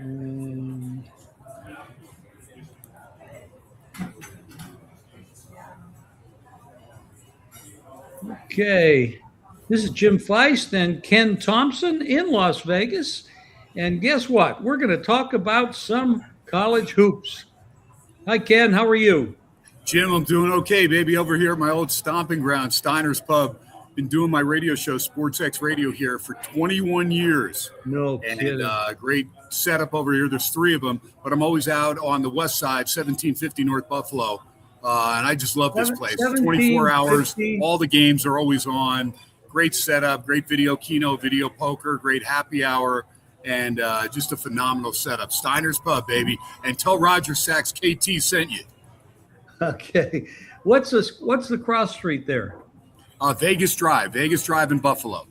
Um, okay. This is Jim Feist and Ken Thompson in Las Vegas. And guess what? We're going to talk about some college hoops. Hi, Ken. How are you? Jim, I'm doing okay, baby. Over here at my old stomping ground, Steiner's Pub. Been doing my radio show, Sports X Radio, here for 21 years. No kidding. And great setup over here. There's three of them, but I'm always out on the west side, 1750 North Buffalo. And I just love this place. 24 hours. All the games are always on. Great setup, great video, keno, video poker, great happy hour, and just a phenomenal setup. Steiner's Pub, baby. And tell Roger Sachs KT sent you. Okay. What's the cross street there? Vegas Drive in Buffalo.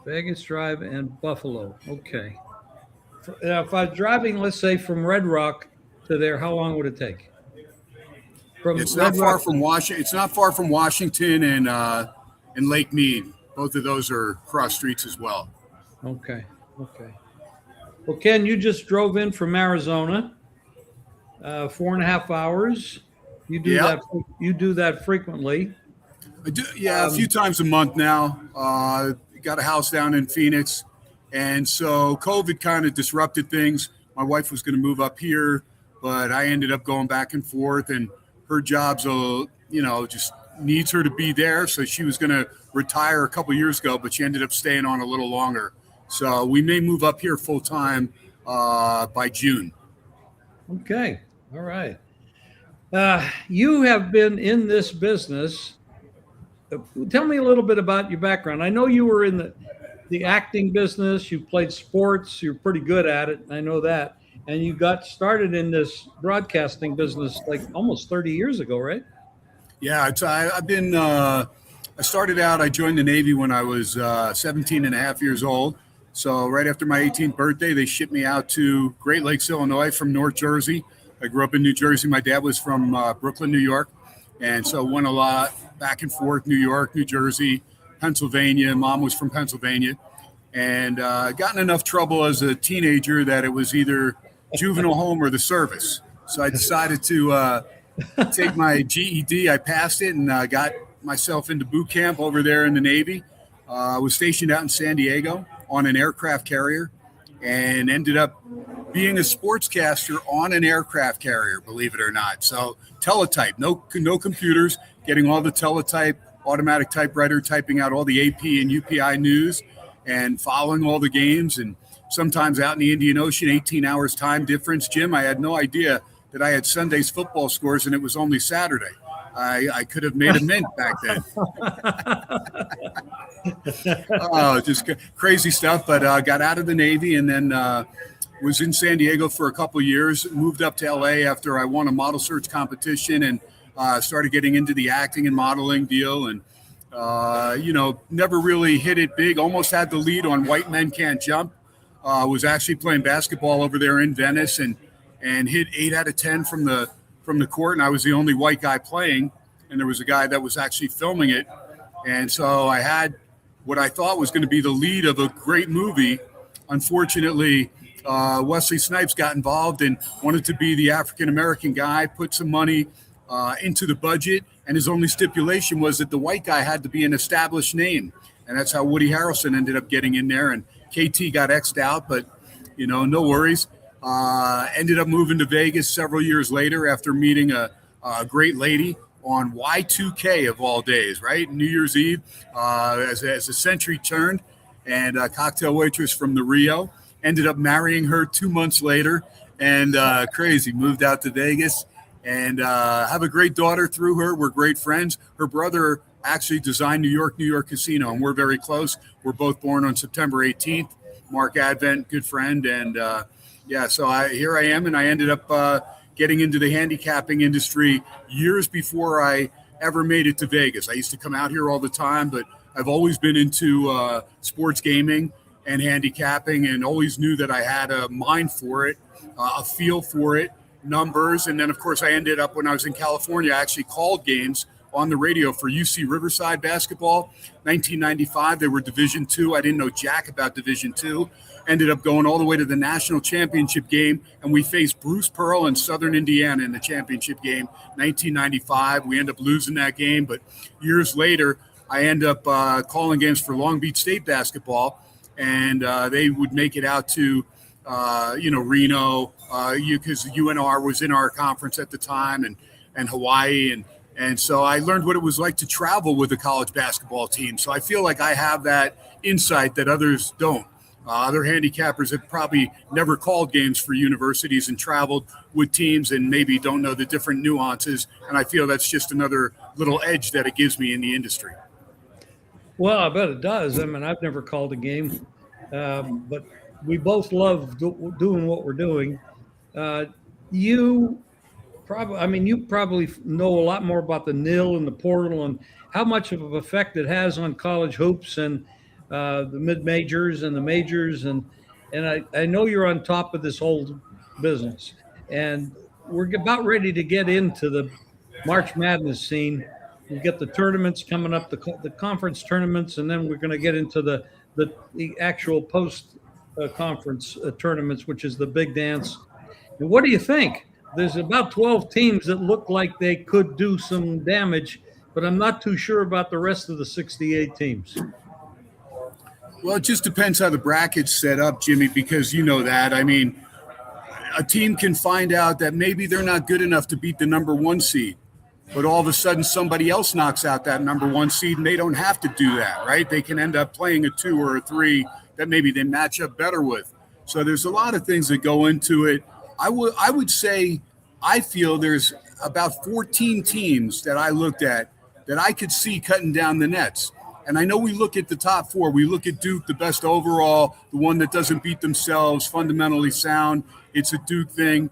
Vegas Drive and Buffalo. Okay. Now, if I'm driving, let's say from Red Rock to there, how long would it take? It's not far from Washington. It's not far from Washington and Lake Mead. Both of those are cross streets as well. Okay. Well, Ken, you just drove in from Arizona. 4.5 hours. You do that. You do that frequently. I do, a few times a month now. Got a house down in Phoenix, and so COVID kind of disrupted things. My wife was going to move up here, but I ended up going back and forth, and her job's just needs her to be there. So she was going to retire a couple years ago, but she ended up staying on a little longer. So we may move up here full time by June. Okay, all right. You have been in this business. Tell me a little bit about your background. I know you were in the acting business. You played sports. You're pretty good at it. I know that. And you got started in this broadcasting business like almost 30 years ago, right? Yeah, I started out, I joined the Navy when I was 17 and a half years old. So right after my 18th birthday, they shipped me out to Great Lakes, Illinois from North Jersey. I grew up in New Jersey. My dad was from Brooklyn, New York. And so went a lot back and forth, New York, New Jersey, Pennsylvania. Mom was from Pennsylvania. And got in enough trouble as a teenager that it was either juvenile home or the service. So I decided to take my GED. I passed it and got myself into boot camp over there in the Navy. I was stationed out in San Diego on an aircraft carrier and ended up being a sportscaster on an aircraft carrier, believe it or not. So teletype, no computers, getting all the teletype, automatic typewriter, typing out all the AP and UPI news and following all the games. And sometimes out in the Indian Ocean, 18 hours time difference. Jim, I had no idea that I had Sunday's football scores and it was only Saturday. I could have made a mint back then. Just crazy stuff. But got out of the Navy and then was in San Diego for a couple of years. Moved up to LA after I won a model search competition and started getting into the acting and modeling deal. And never really hit it big. Almost had the lead on White Men Can't Jump. Was actually playing basketball over there in Venice and hit 8 out of 10 from the court, and I was the only white guy playing, and there was a guy that was actually filming it. And so I had what I thought was going to be the lead of a great movie. Unfortunately, Wesley Snipes got involved and wanted to be the African-American guy, put some money into the budget, and his only stipulation was that the white guy had to be an established name. And that's how Woody Harrelson ended up getting in there, and KT got X'd out, but, no worries. Ended up moving to Vegas several years later after meeting a great lady on Y2K of all days, right? New Year's Eve, as the century turned, and a cocktail waitress from the Rio. Ended up marrying her 2 months later, and crazy, moved out to Vegas, and have a great daughter through her. We're great friends. Her brother actually designed New York Casino, and we're very close. We're both born on September 18th. Mark Advent, good friend, and so here I am, and I ended up getting into the handicapping industry years before I ever made it to Vegas. I used to come out here all the time, but I've always been into sports gaming and handicapping and always knew that I had a mind for it, a feel for it, numbers. And then, of course, I ended up when I was in California, I actually called games on the radio for UC Riverside basketball. 1995, they were Division II. I didn't know jack about Division II. Ended up going all the way to the national championship game, and we faced Bruce Pearl in Southern Indiana in the championship game, 1995. We end up losing that game, but years later, I end up calling games for Long Beach State basketball, and they would make it out to, Reno, because UNR was in our conference at the time, and Hawaii, and so I learned what it was like to travel with a college basketball team. So I feel like I have that insight that others don't. Other handicappers have probably never called games for universities and traveled with teams and maybe don't know the different nuances. And I feel that's just another little edge that it gives me in the industry. Well, I bet it does. I mean, I've never called a game, but we both love doing what we're doing. You probably know a lot more about the NIL and the portal and how much of an effect it has on college hoops and the mid-majors and the majors. And I know you're on top of this whole business. And we're about ready to get into the March Madness scene. We've got the tournaments coming up, the conference tournaments, and then we're going to get into the actual post-conference tournaments, which is the big dance. And what do you think? There's about 12 teams that look like they could do some damage, but I'm not too sure about the rest of the 68 teams. Well, it just depends how the bracket's set up, Jimmy, because you know that. I mean, a team can find out that maybe they're not good enough to beat the number one seed, but all of a sudden somebody else knocks out that number one seed and they don't have to do that, right? They can end up playing a 2 or a 3 that maybe they match up better with. So there's a lot of things that go into it. I would say I feel there's about 14 teams that I looked at that I could see cutting down the nets. And I know we look at the top 4. We look at Duke, the best overall, the one that doesn't beat themselves, fundamentally sound. It's a Duke thing.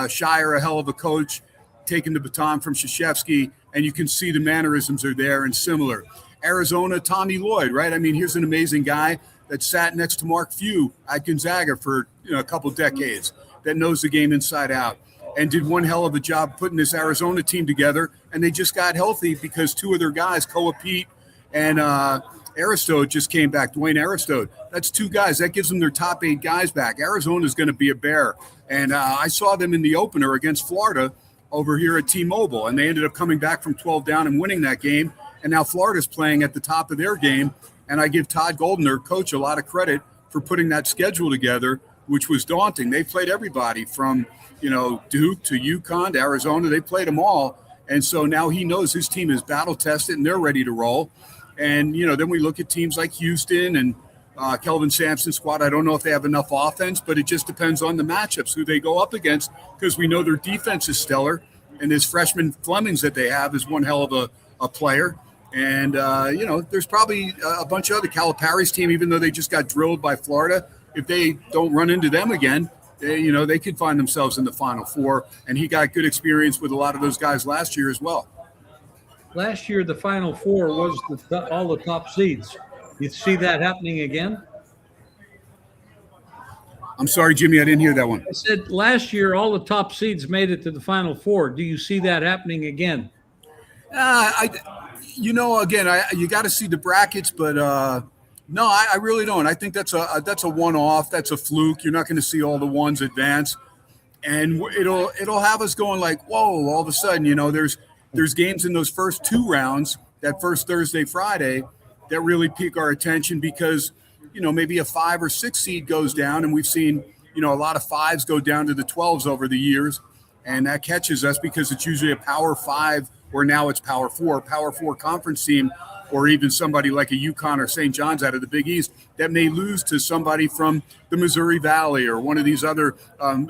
Shire, a hell of a coach, taking the baton from Krzyzewski, and you can see the mannerisms are there and similar. Arizona, Tommy Lloyd, right? I mean, here's an amazing guy that sat next to Mark Few at Gonzaga for a couple decades, that knows the game inside out, and did one hell of a job putting this Arizona team together. And they just got healthy because 2 of their guys, Koa Pete and Aristode, just came back. Dwayne Aristode. That's 2 guys. That gives them their top 8 guys back. Arizona's going to be a bear. And I saw them in the opener against Florida over here at T-Mobile, and they ended up coming back from 12 down and winning that game. And now Florida's playing at the top of their game. And I give Todd Golden, their coach, a lot of credit for putting that schedule together, which was daunting. They played everybody from, Duke to UConn to Arizona. They played them all. And so now he knows his team is battle tested and they're ready to roll. And, then we look at teams like Houston and Kelvin Sampson's squad. I don't know if they have enough offense, but it just depends on the matchups, who they go up against, because we know their defense is stellar. And this freshman Flemings that they have is one hell of a player. And, there's probably a bunch of other Calipari's team, even though they just got drilled by Florida. If they don't run into them again, they could find themselves in the Final Four. And he got good experience with a lot of those guys last year as well. Last year, the Final Four was all the top seeds. You see that happening again? I'm sorry, Jimmy, I didn't hear that one. I said last year, all the top seeds made it to the Final Four. Do you see that happening again? You got to see the brackets, but no, I really don't. I think that's a one-off. That's a fluke. You're not going to see all the ones advance, and it'll have us going like, whoa! All of a sudden, there's games in those first 2 rounds, that first Thursday, Friday, that really pique our attention because maybe a 5 or 6 seed goes down, and we've seen a lot of 5s go down to the 12s over the years, and that catches us because it's usually a Power 5. Or now it's Power 4 conference team, or even somebody like a UConn or St. John's out of the Big East that may lose to somebody from the Missouri Valley or one of these other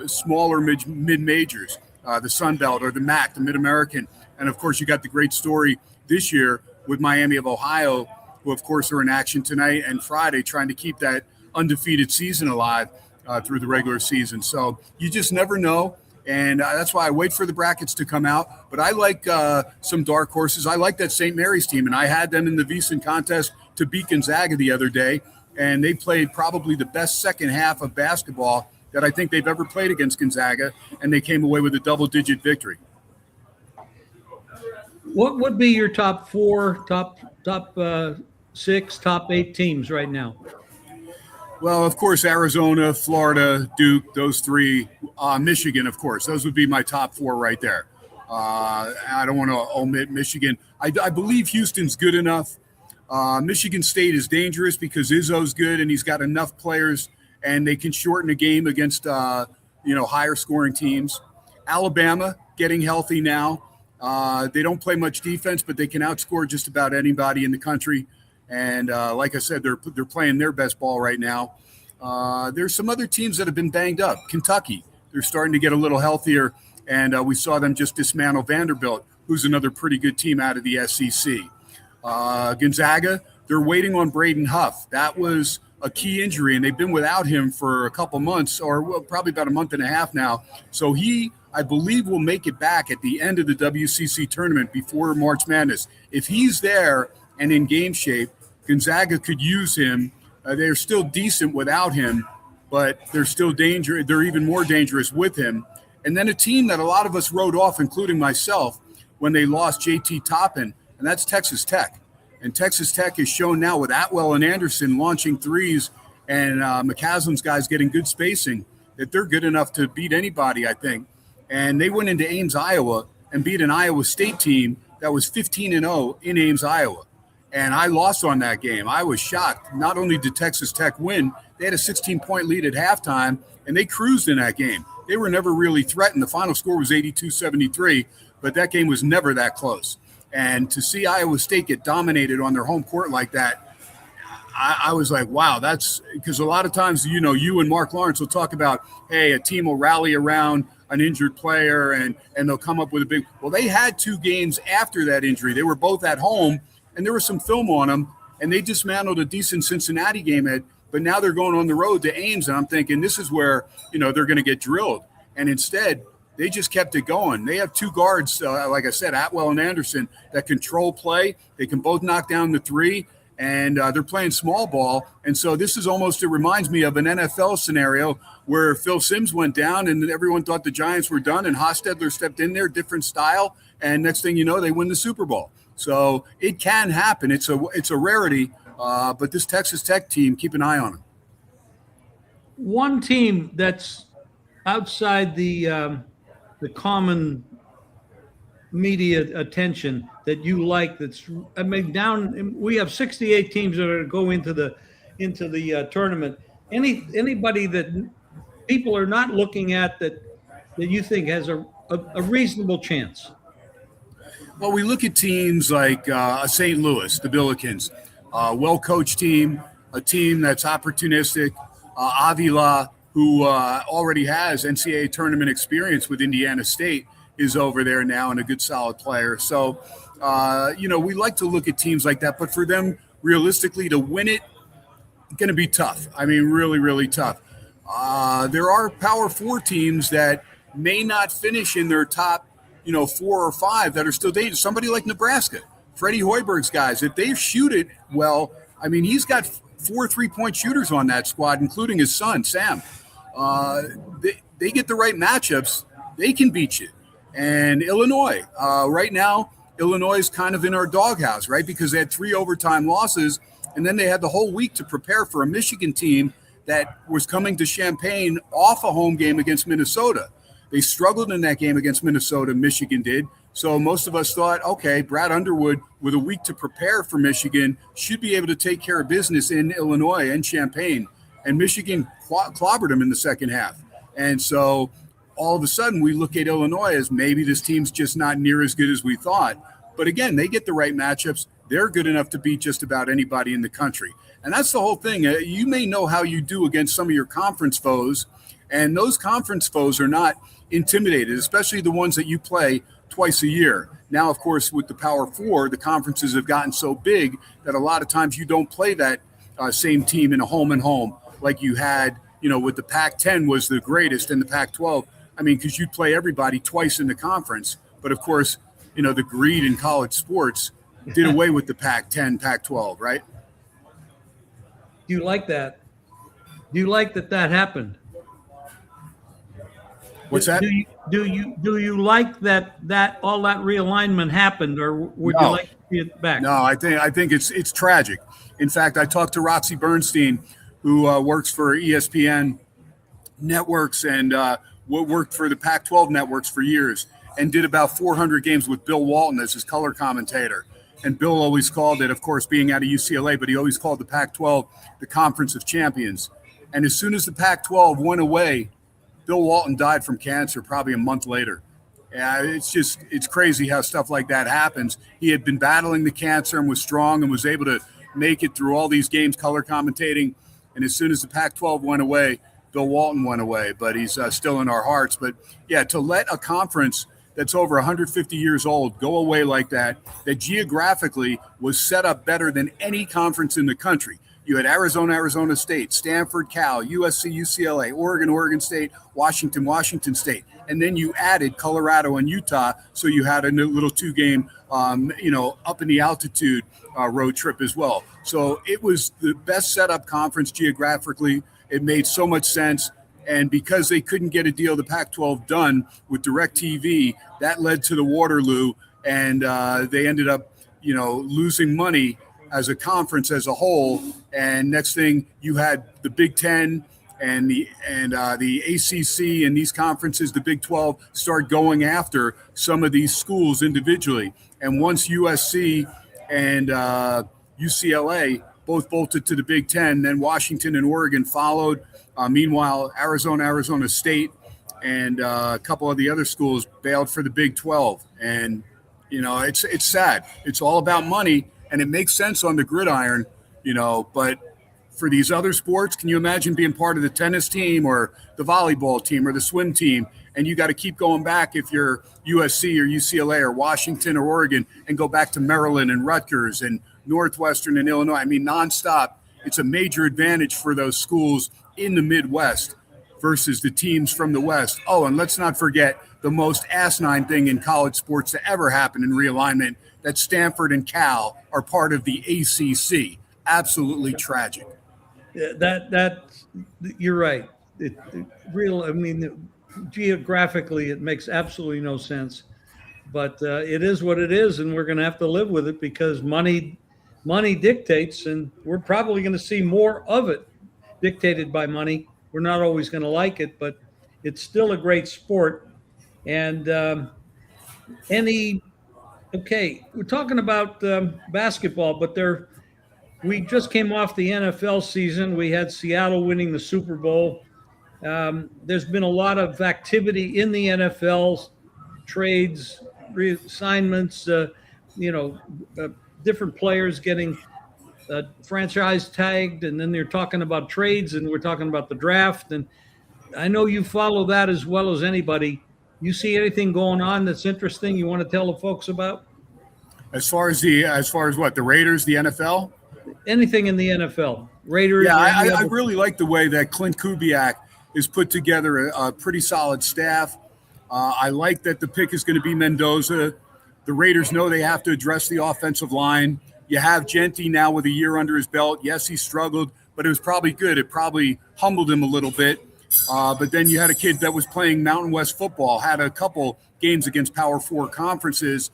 smaller mid-majors, the Sun Belt or the MAC, the Mid-American. And, of course, you got the great story this year with Miami of Ohio, who, of course, are in action tonight and Friday trying to keep that undefeated season alive through the regular season. So you just never know. And that's why I wait for the brackets to come out. But I like some dark horses. I like that St. Mary's team, and I had them in the VEASAN contest to beat Gonzaga the other day. And they played probably the best second half of basketball that I think they've ever played against Gonzaga, and they came away with a double-digit victory. What would be your top four, top six, top eight teams right now? Well, of course, Arizona, Florida, Duke, those three, Michigan, of course. Those would be my top four right there. I don't want to omit Michigan. I believe Houston's good enough. Michigan State is dangerous because Izzo's good and he's got enough players and they can shorten a game against higher scoring teams. Alabama getting healthy now. They don't play much defense, but they can outscore just about anybody in the country. And like I said, they're playing their best ball right now. There's some other teams that have been banged up. Kentucky, they're starting to get a little healthier, and we saw them just dismantle Vanderbilt, who's another pretty good team out of the SEC. Gonzaga, they're waiting on Braden Huff. That was a key injury, and they've been without him for a couple months, or probably about a month and a half now. So he, I believe, will make it back at the end of the WCC tournament before March Madness. If he's there and in game shape, Gonzaga could use him. They're still decent without him, but they're still dangerous. They're even more dangerous with him. And then a team that a lot of us wrote off, including myself, when they lost JT Toppin, and that's Texas Tech. And Texas Tech is shown now with Atwell and Anderson launching threes and McCaslin's guys getting good spacing that they're good enough to beat anybody, I think. And they went into Ames, Iowa, and beat an Iowa State team that was 15-0 in Ames, Iowa. And I lost on that game. I was shocked. Not only did Texas Tech win, they had a 16-point lead at halftime, and they cruised in that game. They were never really threatened. The final score was 82-73, but that game was never that close. And to see Iowa State get dominated on their home court like that, I was like, wow, that's because a lot of times, you and Mark Lawrence will talk about, hey, a team will rally around an injured player and they'll come up with a big – well, they had two games after that injury. They were both at home. And there was some film on them, and they dismantled a decent Cincinnati game. But now they're going on the road to Ames, and I'm thinking this is where, they're going to get drilled. And instead, they just kept it going. They have two guards, like I said, Atwell and Anderson, that control play. They can both knock down the three, and they're playing small ball. And so this is almost – it reminds me of an NFL scenario where Phil Simms went down, and everyone thought the Giants were done, and Hostetler stepped in there, different style, and next thing you know, they win the Super Bowl. So it can happen. It's a rarity, but this Texas Tech team, keep an eye on them. One team that's outside the common media attention that you like. We have 68 teams that are go into the tournament. Anybody that people are not looking at that you think has a reasonable chance? Well, we look at teams like St. Louis, the Billikens, well-coached team, a team that's opportunistic. Avila, who already has NCAA tournament experience with Indiana State, is over there now and a good, solid player. So, we like to look at teams like that. But for them, realistically, to win it, going to be tough. I mean, really, really tough. There are Power 4 teams that may not finish in their top 4 or 5 that are still dangerous. Somebody like Nebraska, Freddie Hoiberg's guys, if they shoot it well, I mean, he's got 4 3-point shooters on that squad, including his son, Sam. They get the right matchups, they can beat you. And Illinois, right now, Illinois is kind of in our doghouse, right? Because they had 3 overtime losses, and then they had the whole week to prepare for a Michigan team that was coming to Champaign off a home game against Minnesota. They struggled in that game against Minnesota, Michigan did. So most of us thought, okay, Brad Underwood, with a week to prepare for Michigan, should be able to take care of business in Illinois and Champaign. And Michigan clobbered them in the second half. And so all of a sudden we look at Illinois as maybe this team's just not near as good as we thought. But again, they get the right matchups. They're good enough to beat just about anybody in the country. And that's the whole thing. You may know how you do against some of your conference foes, and those conference foes are not intimidated, especially the ones that you play twice a year. Now, of course, with the Power 4, the conferences have gotten so big that a lot of times you don't play that same team in a home and home like you had, with the Pac-10 was the greatest and the Pac-12. I mean, because you'd play everybody twice in the conference. But, of course, the greed in college sports did away with the Pac-10, Pac-12, right? Do you like that? Do you like that happened? What's that? Do you like that all that realignment happened, or would you No, like to see it back? no. I think it's tragic. In fact, I talked to Roxy Bernstein, who works for ESPN networks and worked for the Pac-12 networks for years, and did about 400 games with Bill Walton as his color commentator. And Bill always called it, of course, being out of UCLA, but he always called the Pac-12 the Conference of Champions. And as soon as the Pac-12 went away, Bill Walton died from cancer probably a month later. Yeah, it's crazy how stuff like that happens. He had been battling the cancer and was strong and was able to make it through all these games color commentating. And as soon as the Pac-12 went away, Bill Walton went away, but he's still in our hearts. But yeah, to let a conference that's over 150 years old go away like that geographically was set up better than any conference in the country. You had Arizona, Arizona State, Stanford, Cal, USC, UCLA, Oregon, Oregon State, Washington, Washington State. And then you added Colorado and Utah. So you had a little 2-game, up in the altitude road trip as well. So it was the best set up conference geographically. It made so much sense. And because they couldn't get a deal, the Pac-12 done with DirecTV, that led to the Waterloo. And they ended up, losing money as a conference as a whole. And next thing, you had the Big Ten and the ACC and these conferences, the Big 12, start going after some of these schools individually. And once USC and UCLA both bolted to the Big Ten, then Washington and Oregon followed. Meanwhile, Arizona State and a couple of the other schools bailed for the Big 12. And, it's sad. It's all about money. And it makes sense on the gridiron, but for these other sports, can you imagine being part of the tennis team or the volleyball team or the swim team? And you got to keep going back if you're USC or UCLA or Washington or Oregon and go back to Maryland and Rutgers and Northwestern and Illinois. I mean, nonstop. It's a major advantage for those schools in the Midwest versus the teams from the West. Oh, and let's not forget the most asinine thing in college sports to ever happen in realignment, that Stanford and Cal are part of the ACC. Absolutely tragic. That you're right. Geographically, it makes absolutely no sense. But it is what it is, and we're going to have to live with it because money dictates, and we're probably going to see more of it dictated by money. We're not always going to like it, but it's still a great sport. And okay, we're talking about basketball, but we just came off the NFL season. We had Seattle winning the Super Bowl. There's been a lot of activity in the NFL, trades, reassignments, different players getting franchise tagged, and then they're talking about trades, and we're talking about the draft. And I know you follow that as well as anybody. You see anything going on that's interesting you want to tell the folks about? As far as what, the Raiders, the NFL? Anything in the NFL, Raiders? Yeah, I really like the way that Clint Kubiak has put together a pretty solid staff. I like that the pick is going to be Mendoza. The Raiders know they have to address the offensive line. You have Genti now with a year under his belt. Yes, he struggled, but it was probably good. It probably humbled him a little bit. But then you had a kid that was playing Mountain West football, had a couple games against Power 4 conferences.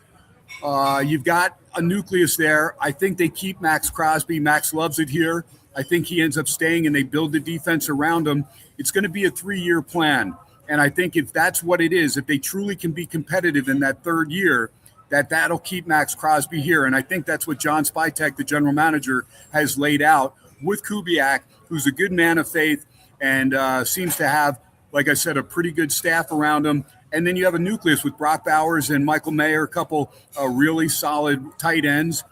You've got a nucleus there. I think they keep Max Crosby. Max loves it here. I think he ends up staying, and they build the defense around him. It's going to be a 3-year plan. And I think if that's what it is, if they truly can be competitive in that third year, that'll keep Max Crosby here. And I think that's what John Spytek, the general manager, has laid out with Kubiak, who's a good man of faith and seems to have, like I said, a pretty good staff around him. And then you have a nucleus with Brock Bowers and Michael Mayer, a couple really solid tight ends.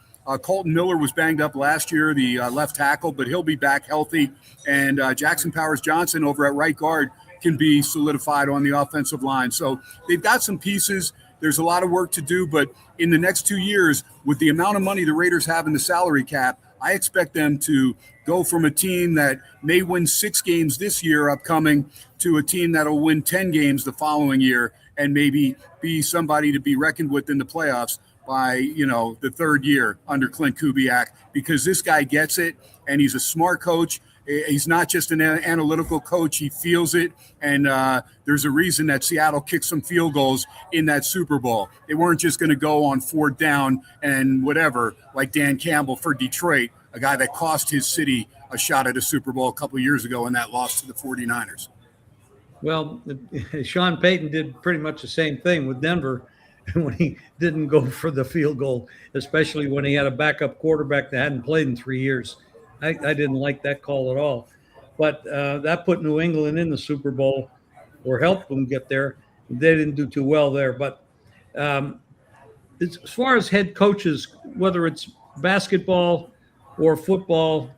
Colton Miller was banged up last year, the left tackle, but he'll be back healthy. And Jackson Powers Johnson over at right guard can be solidified on the offensive line. So they've got some pieces. There's a lot of work to do, but in the next 2 years, with the amount of money the Raiders have in the salary cap, I expect them to go from a team that may win 6 games this year upcoming to a team that'll win 10 games the following year and maybe be somebody to be reckoned with in the playoffs by, the third year under Clint Kubiak, because this guy gets it and he's a smart coach. He's not just an analytical coach. He feels it. And there's a reason that Seattle kicked some field goals in that Super Bowl. They weren't just going to go on fourth down and whatever, like Dan Campbell for Detroit, a guy that cost his city a shot at a Super Bowl a couple of years ago in that loss to the 49ers. Well, Sean Payton did pretty much the same thing with Denver when he didn't go for the field goal, especially when he had a backup quarterback that hadn't played in 3 years. I didn't like that call at all. But that put New England in the Super Bowl or helped them get there. They didn't do too well there. But as far as head coaches, whether it's basketball or football,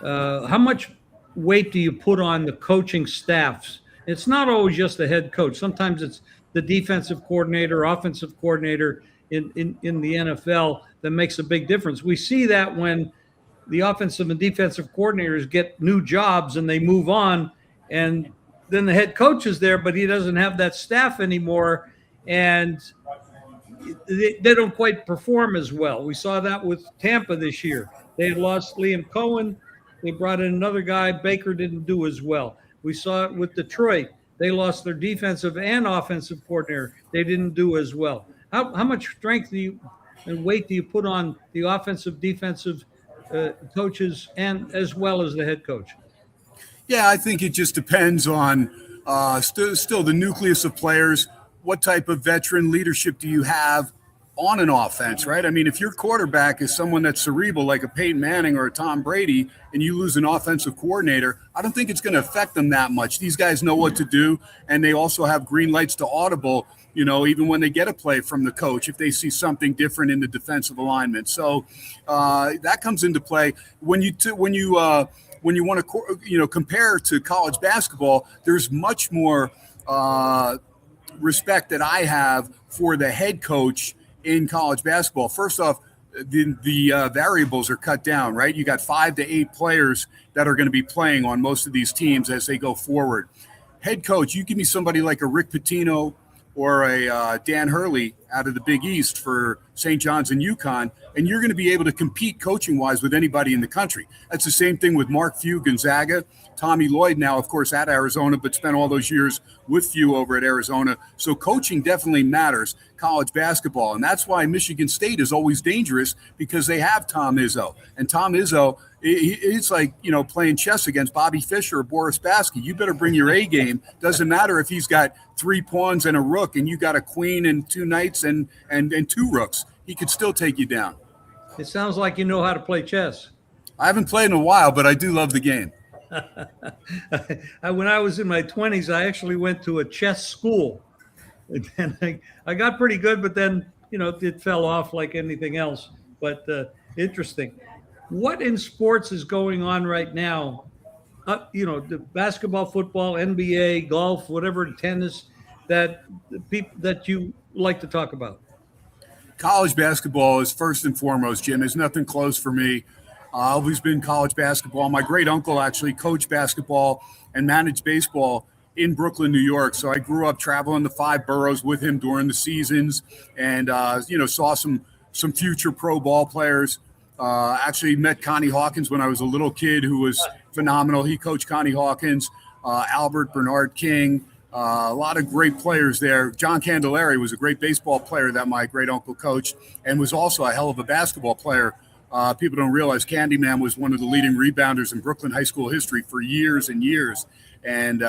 how much weight do you put on the coaching staffs? It's not always just the head coach. Sometimes it's the defensive coordinator, offensive coordinator in the NFL that makes a big difference. We see that when the offensive and defensive coordinators get new jobs and they move on, and then the head coach is there, but he doesn't have that staff anymore, and they don't quite perform as well. We saw that with Tampa this year. They had lost Liam Cohen. They brought in another guy. Baker didn't do as well. We saw it with Detroit. They lost their defensive and offensive coordinator. They didn't do as well. How much strength and weight do you put on the offensive, defensive coaches and as well as the head coach? Yeah, I think it just depends on still the nucleus of players. What type of veteran leadership do you have on an offense, right? I mean, if your quarterback is someone that's cerebral like a Peyton Manning or a Tom Brady and you lose an offensive coordinator, I don't think it's going to affect them that much. These guys know what to do, and they also have green lights to audible, even when they get a play from the coach, if they see something different in the defensive alignment. So that comes into play. When you want to compare to college basketball, there's much more respect that I have for the head coach in college basketball. First off, the variables are cut down, right? You got 5 to 8 players that are going to be playing on most of these teams as they go forward. Head coach, you give me somebody like a Rick Pitino or a Dan Hurley out of the Big East for St. John's and UConn, and you're going to be able to compete coaching-wise with anybody in the country. That's the same thing with Mark Few, Gonzaga. Tommy Lloyd now, of course, at Arizona, but spent all those years with Few over at Arizona. So coaching definitely matters, college basketball. And that's why Michigan State is always dangerous, because they have Tom Izzo. And Tom Izzo, it's like, playing chess against Bobby Fischer or Boris Spassky. You better bring your A game. Doesn't matter if he's got 3 pawns and a rook and you got a queen and 2 knights and 2 rooks. He could still take you down. It sounds like you know how to play chess. I haven't played in a while, but I do love the game. When I was in my 20s, I actually went to a chess school. And I got pretty good, but then, it fell off like anything else. But interesting. What in sports is going on right now? The basketball, football, NBA, golf, whatever, tennis, that you like to talk about? College basketball is first and foremost, Jim. There's nothing close for me. I've always been college basketball. My great uncle actually coached basketball and managed baseball in Brooklyn, New York. So I grew up traveling the 5 boroughs with him during the seasons, and saw some future pro ball players. Actually met Connie Hawkins when I was a little kid, who was phenomenal. He coached Connie Hawkins, Albert Bernard King, a lot of great players there. John Candelaria was a great baseball player that my great uncle coached, and was also a hell of a basketball player. People don't realize Candyman was one of the leading rebounders in Brooklyn high school history for years and years. And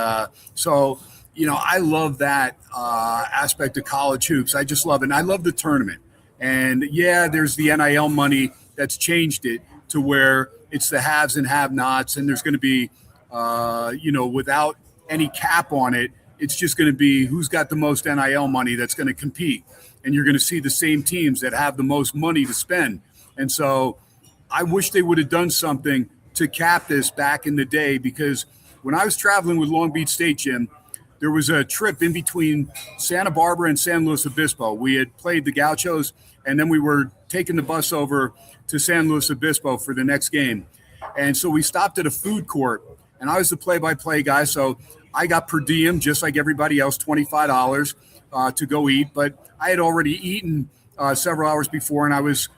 so I love that aspect of college hoops. I just love it. And I love the tournament. And yeah, there's the NIL money that's changed it to where it's the haves and have-nots. And there's going to be, without any cap on it, it's just going to be who's got the most NIL money that's going to compete. And you're going to see the same teams that have the most money to spend. And so I wish they would have done something to cap this back in the day, because when I was traveling with Long Beach State, Jim, there was a trip in between Santa Barbara and San Luis Obispo. We had played the Gauchos, and then we were taking the bus over to San Luis Obispo for the next game. And so we stopped at a food court, and I was the play-by-play guy, so I got per diem, just like everybody else, $25 to go eat. But I had already eaten several hours before, and I was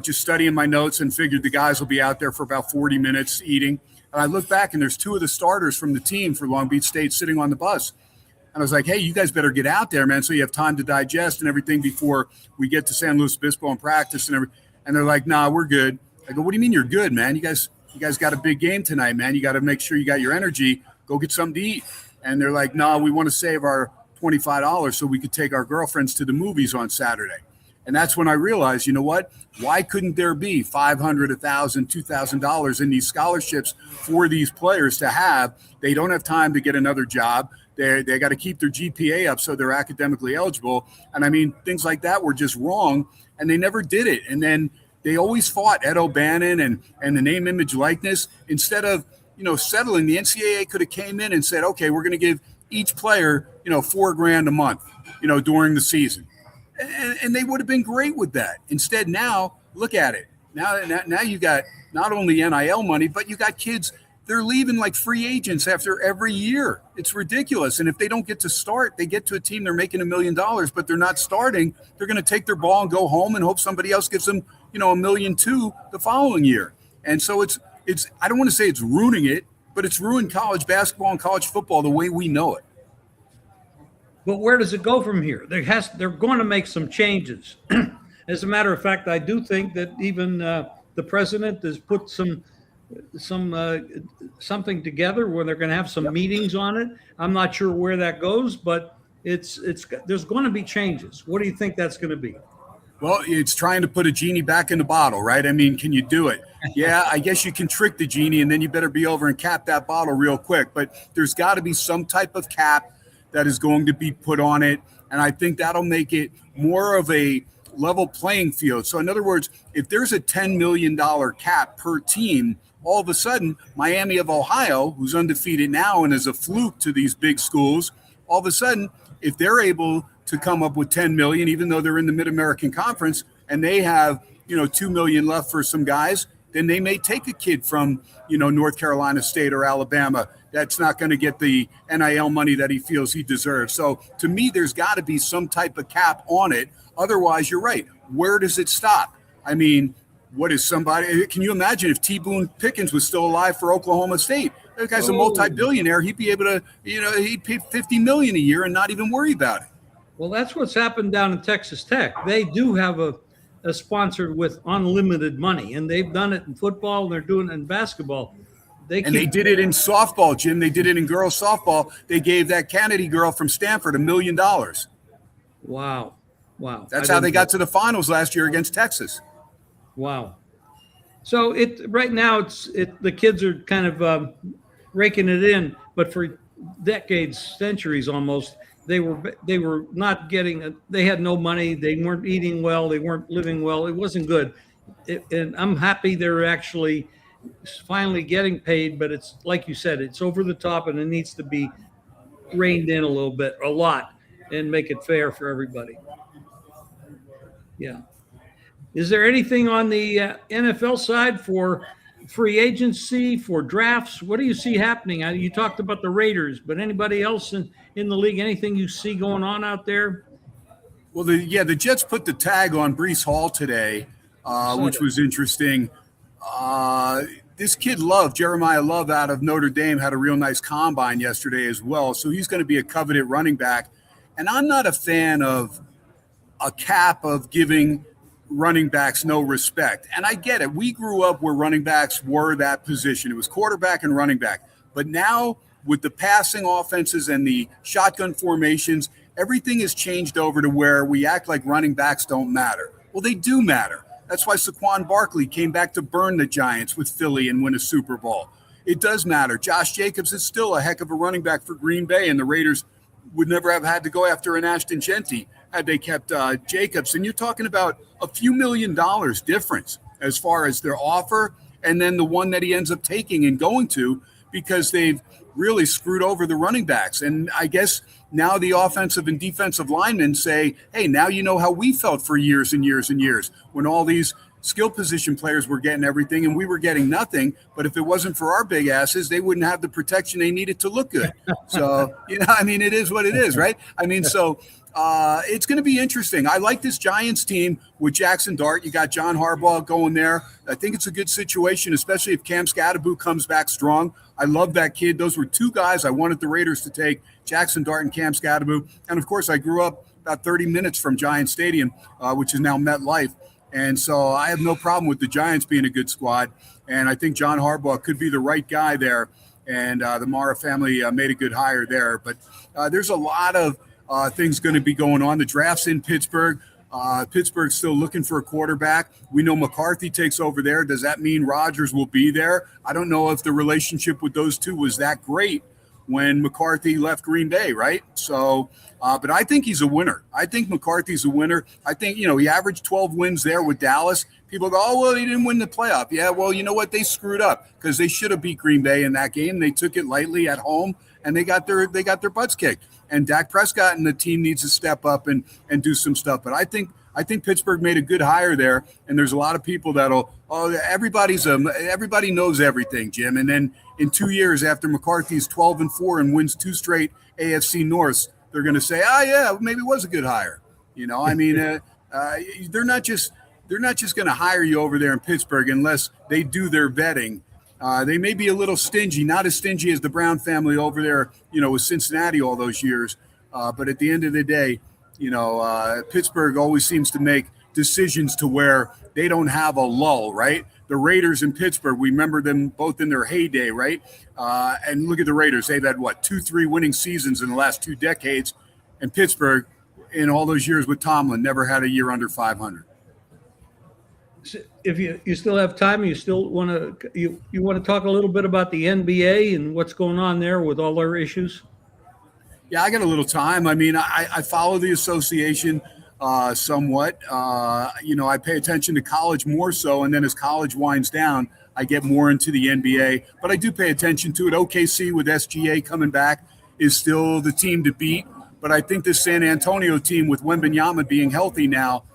just studying my notes and figured the guys will be out there for about 40 minutes eating. And I look back and there's two of the starters from the team for Long Beach State sitting on the bus. And I was like, hey, you guys better get out there, man, so you have time to digest and everything before we get to San Luis Obispo and practice and everything. And they're like, nah, we're good. I go, what do you mean you're good, man? You guys got a big game tonight, man. You got to make sure you got your energy. Go get something to eat. And they're like, no, we want to save our $25 so we could take our girlfriends to the movies on Saturday. And that's when I realized, you know what? Why couldn't there be $500, $1,000, $2,000 in these scholarships for these players to have? They don't have time to get another job. They got to keep their GPA up so they're academically eligible. And I mean, things like that were just wrong, and they never did it. And then they always fought Ed O'Bannon and the name, image, likeness. Instead of, settling, the NCAA could have came in and said, okay, we're going to give each player, $4,000 a month, during the season. And they would have been great with that. Instead, now, look at it. Now you got not only NIL money, but you got kids, they're leaving like free agents after every year. It's ridiculous. And if they don't get to start, they get to a team, they're making $1 million, but they're not starting. They're going to take their ball and go home and hope somebody else gives them, $1.2 million the following year. And so it's I don't want to say it's ruining it, but it's ruined college basketball and college football the way we know it. But where does it go from here? They're going to make some changes. As a matter of fact, I do think that even the president has put something together where they're going to have some meetings on it. I'm not sure where that goes, but there's going to be changes. What do you think that's going to be? Well, it's trying to put a genie back in the bottle, right? I mean, can you do it? Yeah, I guess you can trick the genie, and then you better be over and cap that bottle real quick. But there's got to be some type of cap that is going to be put on it, and I think that'll make it more of a level playing field. So in other words, if there's a $10 million cap per team, all of a sudden, Miami of Ohio, who's undefeated now and is a fluke to these big schools, all of a sudden, if they're able to come up with 10 million, even though they're in the Mid-American Conference and they have, 2 million left for some guys, then they may take a kid from, North Carolina State or Alabama that's not going to get the NIL money that he feels he deserves. So to me, there's got to be some type of cap on it. Otherwise, you're right. Where does it stop? I mean, can you imagine if T. Boone Pickens was still alive for Oklahoma State? That guy's a multi-billionaire. He'd be able to, he'd pay $50 million a year and not even worry about it. Well, that's what's happened down in Texas Tech. They do have a sponsor with unlimited money, and they've done it in football, and they're doing it in basketball. They did it in softball, Jim. They did it in girls softball. They gave that Kennedy girl from Stanford $1 million. Wow. That's how they got to the finals last year against Texas. Wow. So right now the kids are kind of raking it in, but for decades, centuries almost, they were not getting. They had no money. They weren't eating well. They weren't living well. It wasn't good. And I'm happy they're actually finally getting paid, but it's like you said, it's over the top, and it needs to be reined in a lot, and make it fair for everybody. Yeah. Is there anything on the NFL side for free agency, for drafts? What do you see happening? You talked about the Raiders, but anybody else in the league, anything you see going on out there? Well, the Jets put the tag on Breece Hall today, which was interesting. This kid Jeremiah Love out of Notre Dame, had a real nice combine yesterday as well. So he's going to be a coveted running back. And I'm not a fan of a cap of giving running backs no respect. And I get it. We grew up where running backs were that position. It was quarterback and running back. But now with the passing offenses and the shotgun formations, everything has changed over to where we act like running backs don't matter. Well, they do matter. That's why Saquon Barkley came back to burn the Giants with Philly and win a Super Bowl. It does matter. Josh Jacobs is still a heck of a running back for Green Bay, and the Raiders would never have had to go after an Ashton Genty had they kept Jacobs. And you're talking about a few $1 million difference as far as their offer and then the one that he ends up taking and going to, because they've really screwed over the running backs. And I guess now the offensive and defensive linemen say, hey, now you know how we felt for years and years and years when all these skill position players were getting everything and we were getting nothing. But if it wasn't for our big asses, they wouldn't have the protection they needed to look good. So, I mean, it is what it is, right? I mean, so it's going to be interesting. I like this Giants team with Jackson Dart. You got John Harbaugh going there. I think it's a good situation, especially if Cam Scatterbo comes back strong. I love that kid. Those were two guys I wanted the Raiders to take, Jackson Dart and Cam Scatterbo. And, of course, I grew up about 30 minutes from Giant Stadium, which is now MetLife. And so I have no problem with the Giants being a good squad. And I think John Harbaugh could be the right guy there. And the Mara family made a good hire there. But there's a lot of things going to be going on. The draft's in Pittsburgh. Pittsburgh's still looking for a quarterback. We know McCarthy takes over there. Does that mean Rodgers will be there? I don't know if the relationship with those two was that great when McCarthy left Green Bay, right? So, but I think he's a winner. I think McCarthy's a winner. I think, he averaged 12 wins there with Dallas. People go, oh, well, he didn't win the playoff. Yeah, well, you know what? They screwed up because they should have beat Green Bay in that game. They took it lightly at home, and they got their butts kicked. And Dak Prescott and the team needs to step up and do some stuff. But I think Pittsburgh made a good hire there, and there's a lot of people everybody knows everything, Jim. And then in 2 years after McCarthy's 12-4 and wins 2 straight AFC Norths, they're going to say, oh yeah, maybe it was a good hire. I mean, they're not just going to hire you over there in Pittsburgh unless they do their vetting. They may be a little stingy, not as stingy as the Brown family over there, with Cincinnati all those years. But at the end of the day, Pittsburgh always seems to make decisions to where they don't have a lull, right? The Raiders in Pittsburgh, we remember them both in their heyday, right? And look at the Raiders. They've had, 2-3 winning seasons in the last 2 decades. And Pittsburgh, in all those years with Tomlin, never had a year under 500. If you still have time, you still want to talk a little bit about the NBA and what's going on there with all their issues? Yeah, I got a little time. I mean, I follow the association somewhat. I pay attention to college more so, and then as college winds down, I get more into the NBA. But I do pay attention to it. OKC with SGA coming back is still the team to beat. But I think this San Antonio team with Wembanyama being healthy now,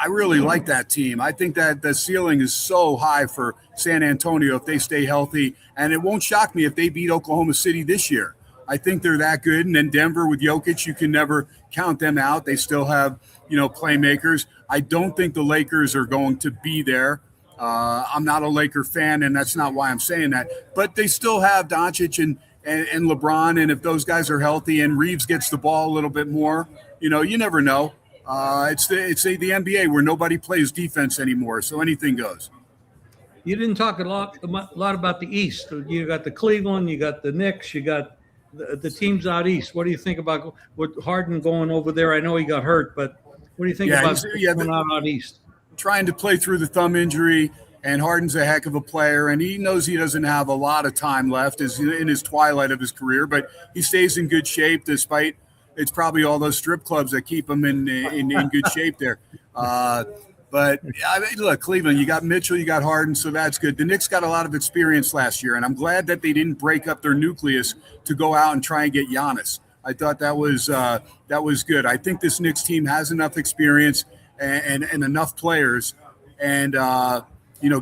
I really like that team. I think that the ceiling is so high for San Antonio if they stay healthy. And it won't shock me if they beat Oklahoma City this year. I think they're that good. And then Denver with Jokic, you can never count them out. They still have, playmakers. I don't think the Lakers are going to be there. I'm not a Laker fan, and that's not why I'm saying that. But they still have Doncic and LeBron. And if those guys are healthy and Reeves gets the ball a little bit more, you never know. It's the NBA where nobody plays defense anymore, so anything goes. You didn't talk a lot about the East. You got the Cleveland, you got the Knicks, you got the teams out East. What do you think about with Harden going over there? I know he got hurt, but what do you think about going out East? Trying to play through the thumb injury, and Harden's a heck of a player, and he knows he doesn't have a lot of time left in his twilight of his career, but he stays in good shape despite – it's probably all those strip clubs that keep him in good shape there. But look, Cleveland, you got Mitchell, you got Harden, so that's good. The Knicks got a lot of experience last year, and I'm glad that they didn't break up their nucleus to go out and try and get Giannis. I thought that was good. I think this Knicks team has enough experience and enough players. And,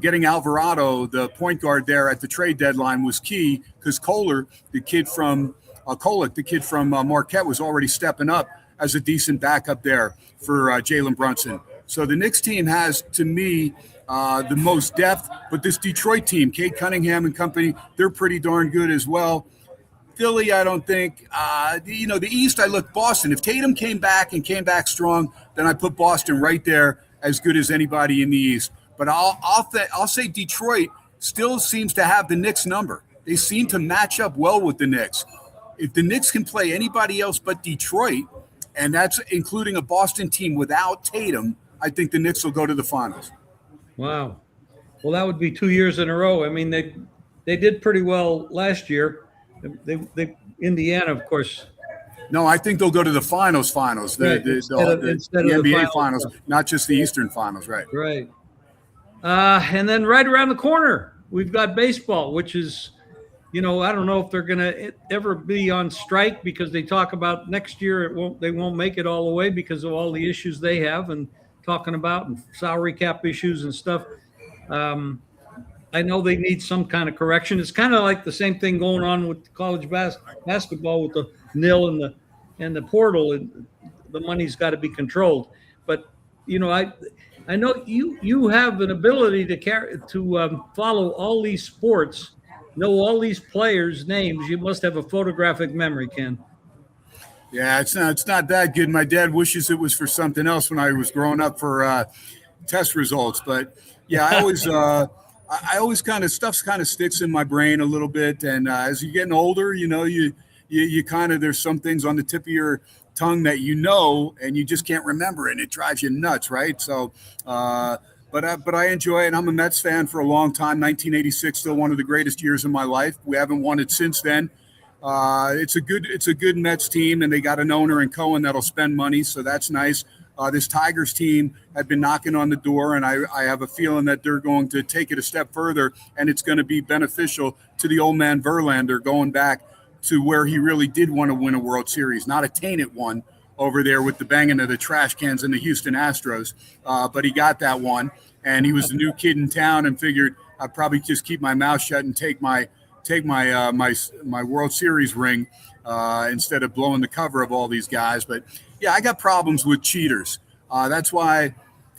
getting Alvarado, the point guard there at the trade deadline was key because Kohler, the kid from Marquette, was already stepping up as a decent backup there for Jalen Brunson. So the Knicks team has, to me, the most depth. But this Detroit team, Cade Cunningham and company, they're pretty darn good as well. Philly, I don't think. The East, I look Boston. If Tatum came back strong, then I put Boston right there as good as anybody in the East. But I'll say Detroit still seems to have the Knicks number. They seem to match up well with the Knicks. If the Knicks can play anybody else but Detroit, and that's including a Boston team without Tatum, I think the Knicks will go to the finals. Wow. Well, that would be 2 years in a row. I mean, they did pretty well last year. They Indiana, of course. No, I think they'll go to the finals. The NBA finals, not just the Eastern finals, right? Right. And then right around the corner, we've got baseball, which is, I don't know if they're going to ever be on strike because they talk about next year they won't make it all the way because of all the issues they have. And talking about, and salary cap issues and stuff. Um, I know they need some kind of correction. It's kind of like the same thing going on with college basketball with the nil and the portal, and the money's got to be controlled. But I know you have an ability to follow all these sports, know all these players' names. You must have a photographic memory, Ken. Yeah, it's not that good. My dad wishes it was for something else when I was growing up for test results. But yeah, I always kind of stuff's kind of sticks in my brain a little bit. And as you're getting older, you kind of there's some things on the tip of your tongue that and you just can't remember it. And it drives you nuts, right? So, but I enjoy it. I'm a Mets fan for a long time. 1986, still one of the greatest years of my life. We haven't won it since then. It's a good Mets team, and they got an owner in Cohen that'll spend money, so that's nice. This Tigers team had been knocking on the door, and I have a feeling that they're going to take it a step further, and it's going to be beneficial to the old man Verlander going back to where he really did want to win a World Series, not a tainted one over there with the banging of the trash cans in the Houston Astros, but he got that one, and he was the new kid in town and figured I'd probably just keep my mouth shut and take my World Series ring instead of blowing the cover of all these guys. But yeah, I got problems with cheaters. That's why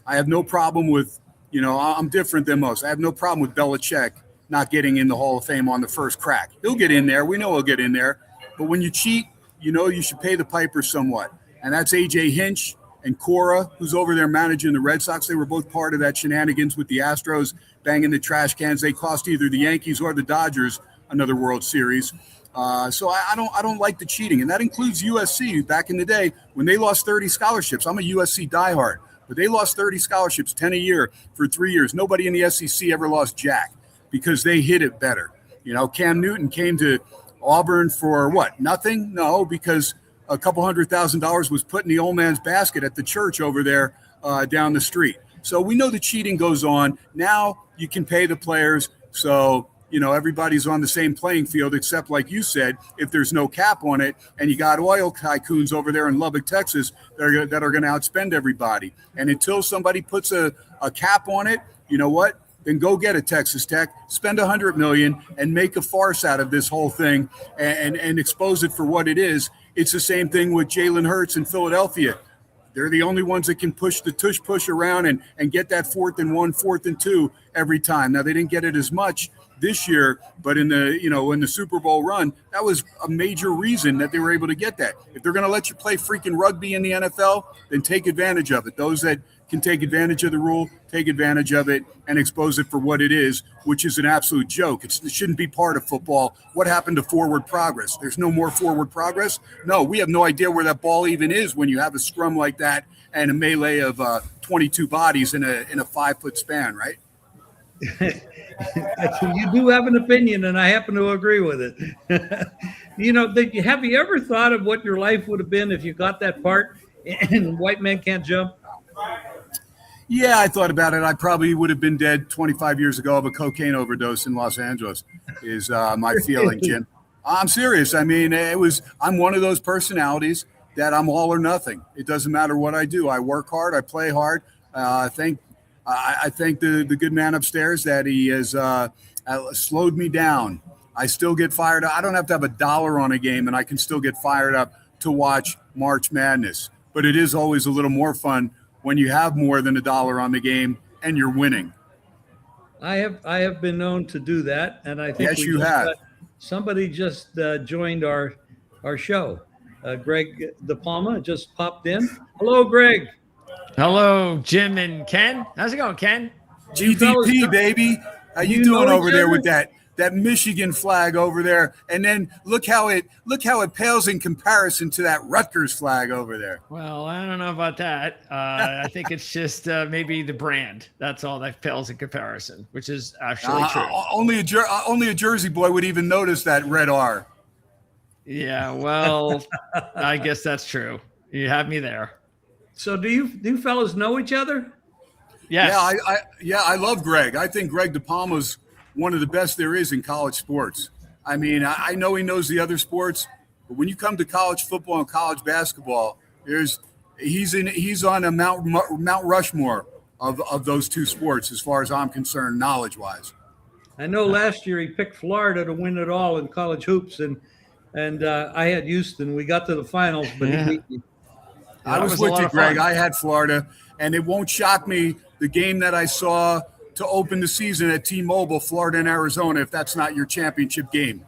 I have no problem with, I'm different than most. I have no problem with Belichick not getting in the Hall of Fame on the first crack. He'll get in there. We know he'll get in there. But when you cheat, you should pay the piper somewhat. And that's A.J. Hinch and Cora, who's over there managing the Red Sox. They were both part of that shenanigans with the Astros banging the trash cans. They cost either the Yankees or the Dodgers another World Series. So I don't like the cheating, and that includes USC. Back in the day when they lost 30 scholarships, I'm a USC diehard, but they lost 30 scholarships, 10 a year for 3 years. Nobody in the SEC ever lost jack because they hit it better. Cam Newton came to Auburn for what? Nothing? No, because a couple $100,000 was put in the old man's basket at the church over there down the street. So we know the cheating goes on. Now you can pay the players. So everybody's on the same playing field, except like you said, if there's no cap on it and you got oil tycoons over there in Lubbock, Texas, that are going to outspend everybody. And until somebody puts a cap on it, you know what? Then go get a Texas Tech, spend $100 million and make a farce out of this whole thing and expose it for what it is. It's the same thing with Jalen Hurts in Philadelphia. They're the only ones that can push the tush push around and get that 4th and 1, 4th and 2 every time. Now they didn't get it as much this year, but in the Super Bowl run, that was a major reason that they were able to get that. If they're going to let you play freaking rugby in the NFL, then take advantage of it. Those that can take advantage of the rule, take advantage of it and expose it for what it is, which is an absolute joke. It shouldn't be part of football. What happened to forward progress? There's no more forward progress? No, we have no idea where that ball even is when you have a scrum like that and a melee of 22 bodies in a 5-foot span, right? You do have an opinion, and I happen to agree with it. Have you ever thought of what your life would have been if you got that part and White Men Can't Jump? Yeah, I thought about it. I probably would have been dead 25 years ago of a cocaine overdose in Los Angeles, is my feeling, Jim. I'm serious. I mean, I'm one of those personalities that I'm all or nothing. It doesn't matter what I do. I work hard. I play hard. I thank the good man upstairs that he has slowed me down. I still get fired up. I don't have to have $1 on a game, and I can still get fired up to watch March Madness. But it is always a little more fun when you have more than $1 on the game and you're winning. I have been known to do that, and I think yes, you have. Somebody just joined our show. Greg DePalma just popped in. Hello, Greg. Hello, Jim and Ken. How's it going, Ken? GDP, baby. How you doing over there with that Michigan flag over there? And then look how it pales in comparison to that Rutgers flag over there. Well, I don't know about that. I think it's just maybe the brand. That's all that pales in comparison, which is actually true. Only a Jersey boy would even notice that red R. Yeah, well, I guess that's true. You have me there. So do you fellas know each other? Yes. I love Greg. I think Greg DePalma's one of the best there is in college sports. I mean, I know he knows the other sports, but when you come to college football and college basketball, there's He's on a Mount Rushmore of those two sports as far as I'm concerned, knowledge wise. I know last year he picked Florida to win it all in college hoops, and I had Houston. We got to the finals, but he beat me. I was with you, Greg. I had Florida, and it won't shock me the game that I saw to open the season at T-Mobile, Florida and Arizona, if that's not your championship game,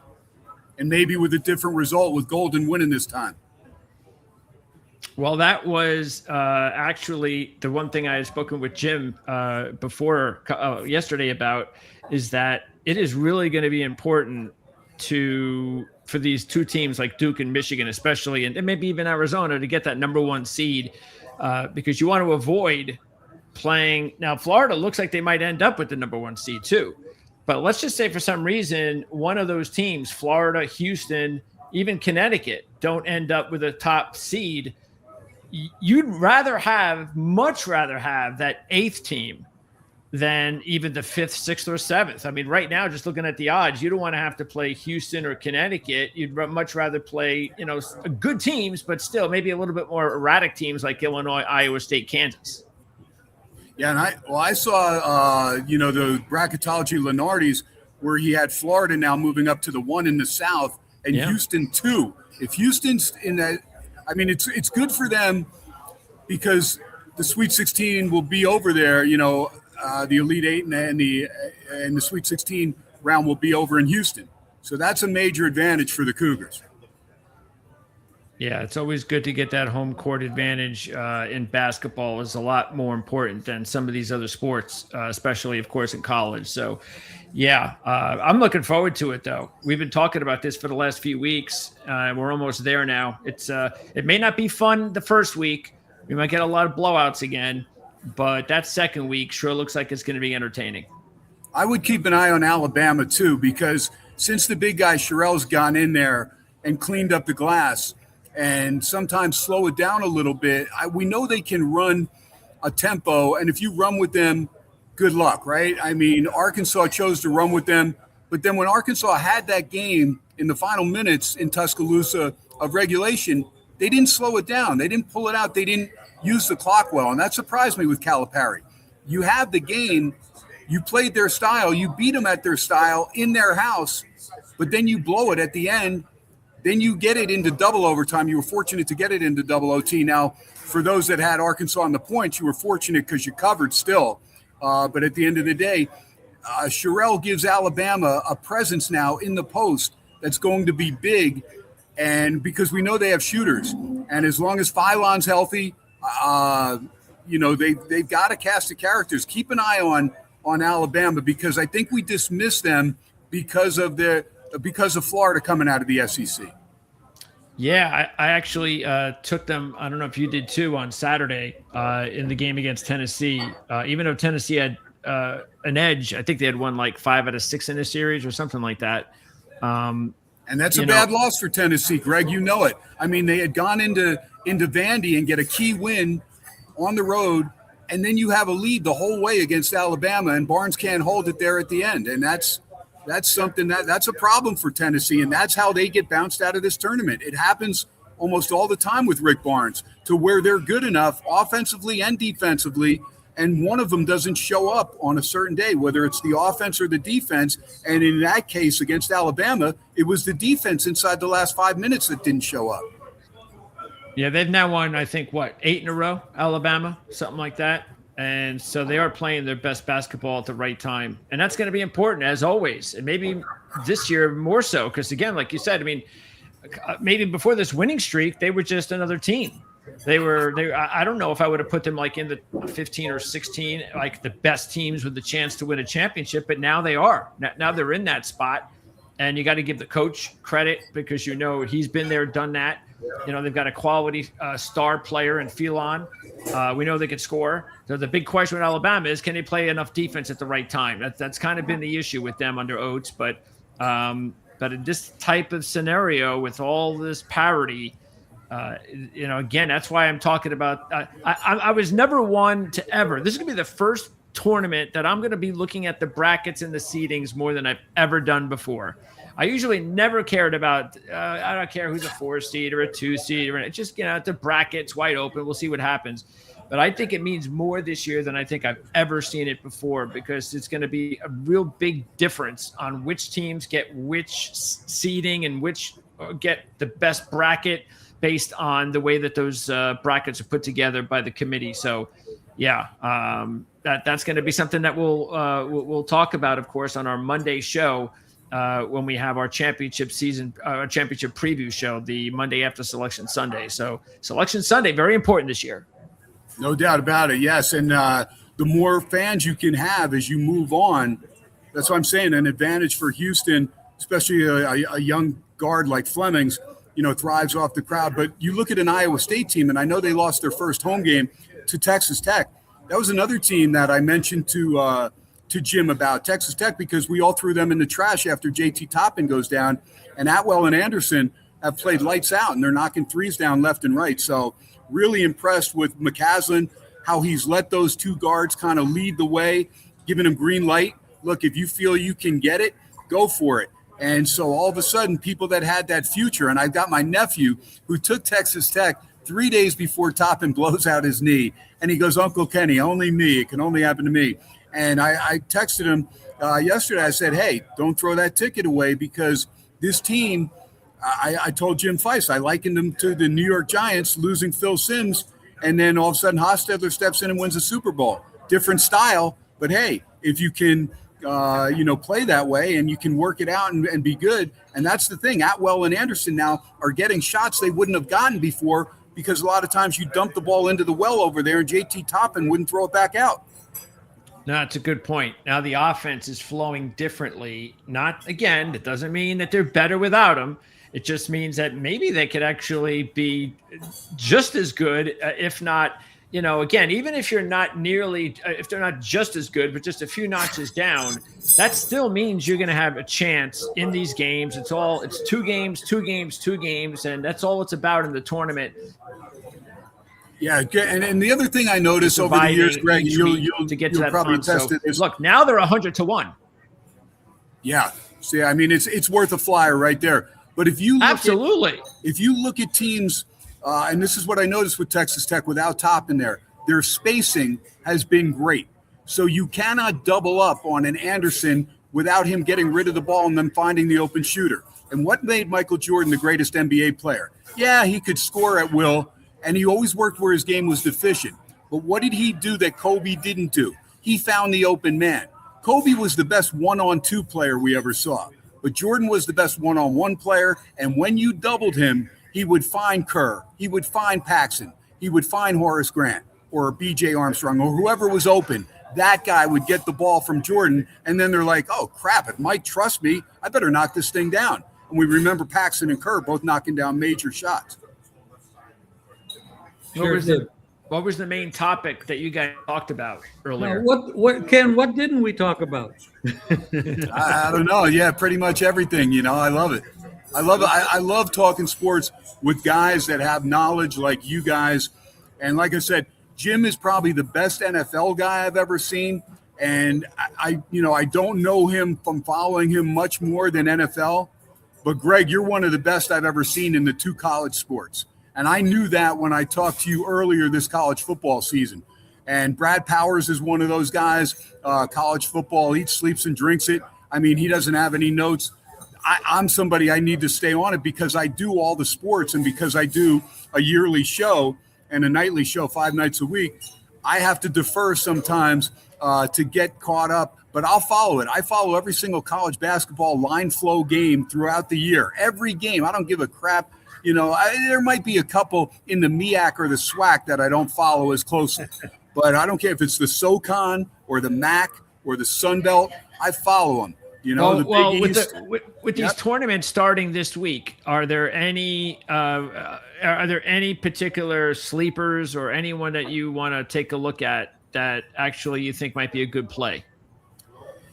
and maybe with a different result with Golden winning this time. Well, that was actually the one thing I had spoken with Jim before yesterday about, is that it is really going to be important for these two teams like Duke and Michigan, especially, and maybe even Arizona, to get that number one seed, because you want to avoid playing. Now, Florida looks like they might end up with the number one seed too. But let's just say for some reason, one of those teams, Florida, Houston, even Connecticut, don't end up with a top seed. You'd much rather have that eighth team than even the fifth, sixth, or seventh. I mean, right now, just looking at the odds, you don't want to have to play Houston or Connecticut. You'd much rather play, good teams, but still maybe a little bit more erratic teams like Illinois, Iowa State, Kansas. Yeah, and I saw, the bracketology Lenardi's where he had Florida now moving up to the 1 in the South and Houston 2. If Houston's in that, I mean, it's good for them because the Sweet 16 will be over there. The Elite Eight and the Sweet 16 round will be over in Houston. So that's a major advantage for the Cougars. Yeah, it's always good to get that home court advantage in basketball. Is a lot more important than some of these other sports, especially, of course, in college. So, I'm looking forward to it, though. We've been talking about this for the last few weeks. We're almost there now. It may not be fun the first week. We might get a lot of blowouts again, but that second week sure looks like it's going to be entertaining. I would keep an eye on Alabama, too, because since the big guy Sherrell's gone in there and cleaned up the glass and sometimes slow it down a little bit, we know they can run a tempo, and if you run with them, good luck, right? I mean, Arkansas chose to run with them, but then when Arkansas had that game in the final minutes in Tuscaloosa of regulation, they didn't slow it down. They didn't pull it out. They didn't use the clock well, and that surprised me with Calipari. You have the game, you played their style, you beat them at their style in their house, but then you blow it at the end. Then you get it into double overtime. You were fortunate to get it into double OT. Now, for those that had Arkansas on the points, you were fortunate because you covered still. But at the end of the day, Sherrell gives Alabama a presence now in the post that's going to be big. And because we know they have shooters. And as long as Philon's healthy, they've got a cast of characters. Keep an eye on Alabama, because I think we dismiss them because of Florida coming out of the SEC. Yeah, I actually took them. I don't know if you did too on Saturday in the game against Tennessee. Even though Tennessee had an edge, I think they had won like 5 out of 6 in a series or something like that. And that's a bad loss for Tennessee, Greg. You know it. I mean, they had gone into Vandy and get a key win on the road, and then you have a lead the whole way against Alabama, and Barnes can't hold it there at the end, and that's something that's a problem for Tennessee, and that's how they get bounced out of this tournament. It happens almost all the time with Rick Barnes, to where they're good enough offensively and defensively, and one of them doesn't show up on a certain day, whether it's the offense or the defense. And in that case against Alabama, it was the defense inside the last 5 minutes that didn't show up. Yeah, they've now won, I think, 8 in a row, Alabama, something like that. And so they are playing their best basketball at the right time. And that's going to be important, as always. And maybe this year more so, because, again, like you said, I mean, maybe before this winning streak, they were just another team. I don't know if I would have put them like in the 15 or 16, like the best teams with the chance to win a championship. But now they are. Now they're in that spot. And you got to give the coach credit, because, he's been there, done that. They've got a quality star player in Philon. We know they can score. So the big question with Alabama is, can they play enough defense at the right time? That's kind of been the issue with them under Oates. But in this type of scenario with all this parity, again, that's why I'm talking about. I was never one to ever. This is going to be the first tournament that I'm going to be looking at the brackets and the seedings more than I've ever done before. I usually never cared about. I don't care who's a 4 seed or a 2 seed, or it's just the bracket's wide open. We'll see what happens. But I think it means more this year than I think I've ever seen it before, because it's going to be a real big difference on which teams get which seeding and which get the best bracket based on the way that those brackets are put together by the committee. So, yeah, that's going to be something that we'll talk about, of course, on our Monday show when we have our championship preview show, the Monday after Selection Sunday. So, Selection Sunday, very important this year. No doubt about it. Yes. And the more fans you can have as you move on, that's what I'm saying. An advantage for Houston, especially a young guard like Fleming's, thrives off the crowd. But you look at an Iowa State team, and I know they lost their first home game to Texas Tech. That was another team that I mentioned to Jim about, Texas Tech, because we all threw them in the trash after JT Toppin goes down. And Atwell and Anderson have played lights out, and they're knocking threes down left and right. So really impressed with McCaslin, how he's let those two guards kind of lead the way, giving them green light. Look, if you feel you can get it, go for it. And so all of a sudden, people that had that future, and I've got my nephew who took Texas Tech 3 days before Toppin blows out his knee. And he goes, Uncle Kenny, only me. It can only happen to me. And I texted him yesterday. I said, hey, don't throw that ticket away, because this team, I told Jim Feist, I likened him to the New York Giants losing Phil Simms, and then all of a sudden Hostetler steps in and wins a Super Bowl. Different style, but hey, if you can, play that way and you can work it out and be good, and that's the thing. Atwell and Anderson now are getting shots they wouldn't have gotten before, because a lot of times you dump the ball into the well over there and JT Toppin wouldn't throw it back out. No, that's a good point. Now the offense is flowing differently. It doesn't mean that they're better without him. It just means that maybe they could actually be just as good, if not, even if you're not if they're not just as good, but just a few notches down, that still means you're going to have a chance in these games. It's 2 games, and that's all it's about in the tournament. Yeah, and the other thing I noticed over the years, Greg, you'll probably test it. Look, now they're 100-1. Yeah, see, I mean, it's worth a flyer right there. But if you look at teams, and this is what I noticed with Texas Tech without Toppin there, their spacing has been great. So you cannot double up on an Anderson without him getting rid of the ball and then finding the open shooter. And what made Michael Jordan the greatest NBA player? Yeah, he could score at will, and he always worked where his game was deficient. But what did he do that Kobe didn't do? He found the open man. Kobe was the best one-on-two player we ever saw. But Jordan was the best one-on-one player, and when you doubled him, he would find Kerr, he would find Paxson, he would find Horace Grant or B.J. Armstrong or whoever was open. That guy would get the ball from Jordan, and then they're like, oh, crap, if Mike trusts me, I better knock this thing down. And we remember Paxson and Kerr both knocking down major shots. What was the main topic that you guys talked about earlier? What Ken? What didn't we talk about? I don't know. Yeah, pretty much everything. I love it. I love talking sports with guys that have knowledge like you guys. And like I said, Jim is probably the best NFL guy I've ever seen. And I don't know him from following him much more than NFL. But Greg, you're one of the best I've ever seen in the 2 college sports. And I knew that when I talked to you earlier this college football season. And Brad Powers is one of those guys, college football, eats, sleeps, and drinks it. I mean, he doesn't have any notes. I'm somebody I need to stay on it because I do all the sports, and because I do a yearly show and a nightly show 5 nights a week, I have to defer sometimes to get caught up. But I'll follow it. I follow every single college basketball line flow game throughout the year. Every game. I don't give a crap. There might be a couple in the MEAC or the SWAC that I don't follow as closely, but I don't care if it's the SoCon or the MAC or the Sun Belt. I follow them. With these tournaments starting this week, are there any particular sleepers or anyone that you want to take a look at that actually you think might be a good play?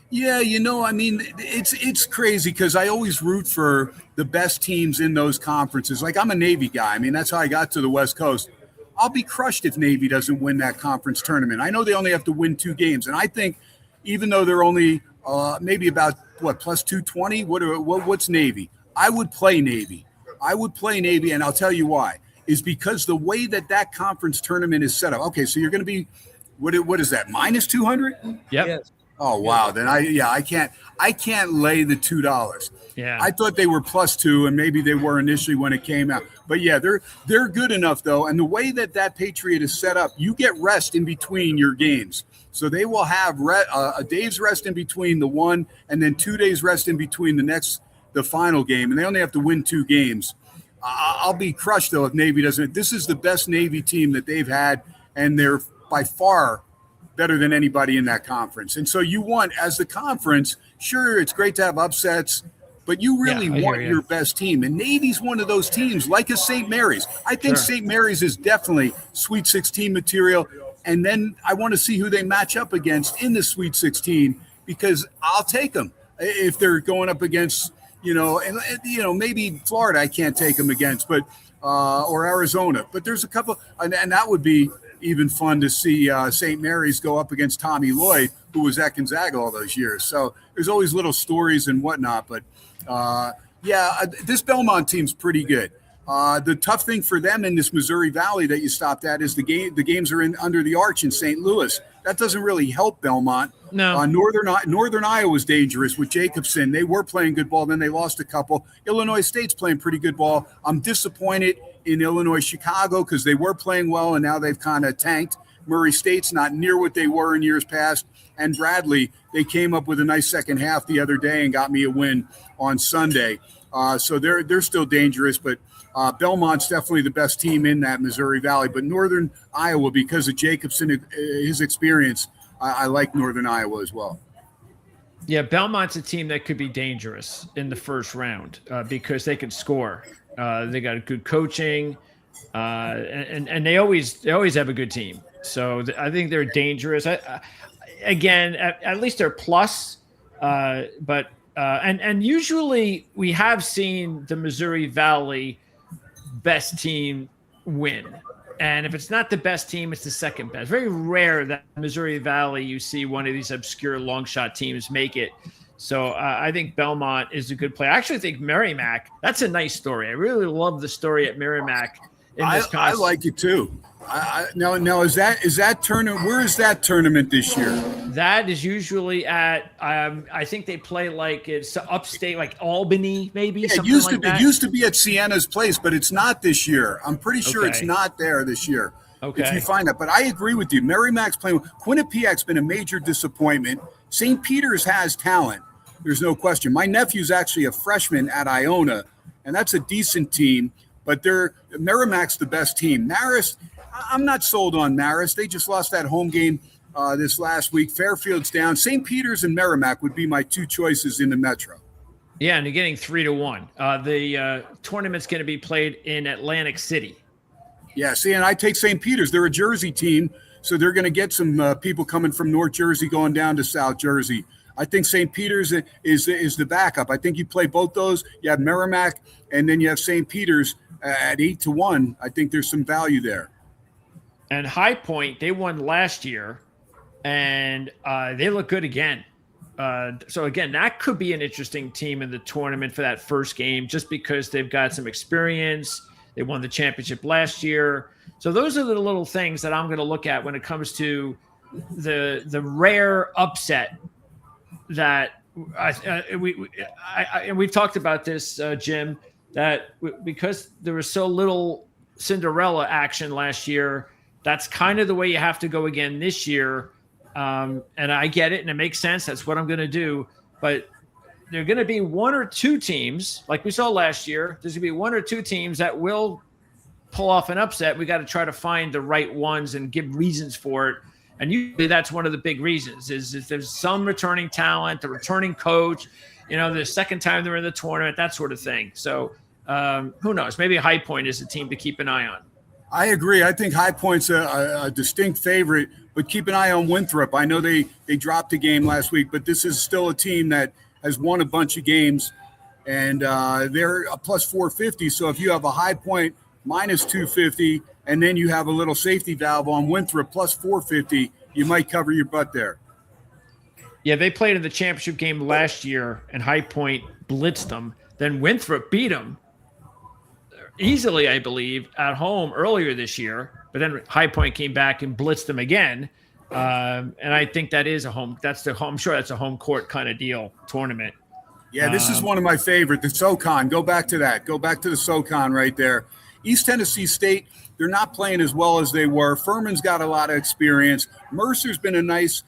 Yeah, I mean, it's crazy because I always root for the best teams in those conferences. Like, I'm a Navy guy. I mean, that's how I got to the West Coast. I'll be crushed if Navy doesn't win that conference tournament. I know they only have to win 2 games. And I think even though they're only maybe about what, plus 220. What's Navy? I would play Navy. And I'll tell you why. Is because the way that conference tournament is set up. Okay, so you're going to be, what is that, minus 200? Yep. Yes. Oh wow, then I can't lay the $2. Yeah. I thought they were plus 2, and maybe they were initially when it came out. But yeah, they're good enough though. And the way that Patriot is set up, you get rest in between your games. So they will have a day's rest in between the one, and then 2 days rest in between the final game, and they only have to win 2 games. I'll be crushed though if Navy doesn't. This is the best Navy team that they've had, and they're by far better than anybody in that conference. And so you want, as the conference, sure, it's great to have upsets, but you really want your best team. And Navy's one of those teams, like a St. Mary's. I think St. Mary's is definitely Sweet 16 material. And then I want to see who they match up against in the Sweet 16, because I'll take them if they're going up against, maybe Florida I can't take them against, but or Arizona. But there's a couple, and that would be even fun to see St. Mary's go up against Tommy Lloyd, who was at Gonzaga all those years. So there's always little stories and whatnot. But this Belmont team's pretty good. The tough thing for them in this Missouri Valley that you stopped at is the games are in under the arch in St. Louis. That doesn't really help Belmont. No. Northern Iowa was dangerous with Jacobson. They were playing good ball. Then they lost a couple. Illinois State's playing pretty good ball. I'm disappointed in Illinois Chicago because they were playing well and now they've kind of tanked. Murray State's not near what they were in years past. And Bradley, they came up with a nice second half the other day and got me a win on Sunday. So they're still dangerous, but Belmont's definitely the best team in that Missouri Valley. But Northern Iowa, because of Jacobson, his experience, I like Northern Iowa as well. Yeah, Belmont's a team that could be dangerous in the first round because they can score. They got good coaching, and they always have a good team. So I think they're dangerous. Again, at least they're plus, but usually we have seen the Missouri Valley best team win. And if it's not the best team, it's the second best. Very rare that Missouri Valley you see one of these obscure long shot teams make it. So I think Belmont is a good play. I actually think Merrimack, that's a nice story. I really love the story at Merrimack in Wisconsin. I like it too. Now is that tournament? Where is that tournament this year? That is usually at I think they play like it's upstate, like Albany, maybe. Yeah, it used to be at Sienna's place, but it's not this year. I'm pretty sure it's not there this year. Okay. If you find that, but I agree with you. Merrimack's playing. Quinnipiac's been a major disappointment. St. Peter's has talent. There's no question. My nephew's actually a freshman at Iona, and that's a decent team. But Merrimack's the best team. Marist, I'm not sold on Marist. They just lost that home game this last week. Fairfield's down. St. Peter's and Merrimack would be my two choices in the Metro. Yeah, and you're getting 3-1. The tournament's going to be played in Atlantic City. Yeah, see, and I take St. Peter's. They're a Jersey team, so they're going to get some people coming from North Jersey going down to South Jersey. I think St. Peter's is the backup. I think you play both those. You have Merrimack, and then you have St. Peter's at 8-1. I think there's some value there. And High Point, they won last year, and they look good again. So, again, that could be an interesting team in the tournament for that first game just because they've got some experience. They won the championship last year. So those are the little things that I'm going to look at when it comes to the rare upset that we've talked about this, Jim, that because there was so little Cinderella action last year, that's kind of the way you have to go again this year. And I get it, and it makes sense. That's what I'm going to do. But there are going to be one or two teams, like we saw last year. There's going to be one or two teams that will pull off an upset. We got to try to find the right ones and give reasons for it. And usually that's one of the big reasons is if there's some returning talent, the returning coach, the second time they're in the tournament, that sort of thing. So who knows? Maybe High Point is a team to keep an eye on. I agree. I think High Point's a distinct favorite, but keep an eye on Winthrop. I know they dropped a game last week, but this is still a team that has won a bunch of games, and they're a plus 450. So if you have a High Point minus 250, and then you have a little safety valve on Winthrop plus 450, you might cover your butt there. Yeah, they played in the championship game last year, and High Point blitzed them. Then Winthrop beat them easily, I believe, at home earlier this year. But then High Point came back and blitzed them again. And I think that is a home. I'm sure that's a home court kind of deal tournament. Yeah, this is one of my favorite. The SoCon. Go back to that. Go back to the SoCon right there. East Tennessee State, they're not playing as well as they were. Furman's got a lot of experience. Mercer's been a nice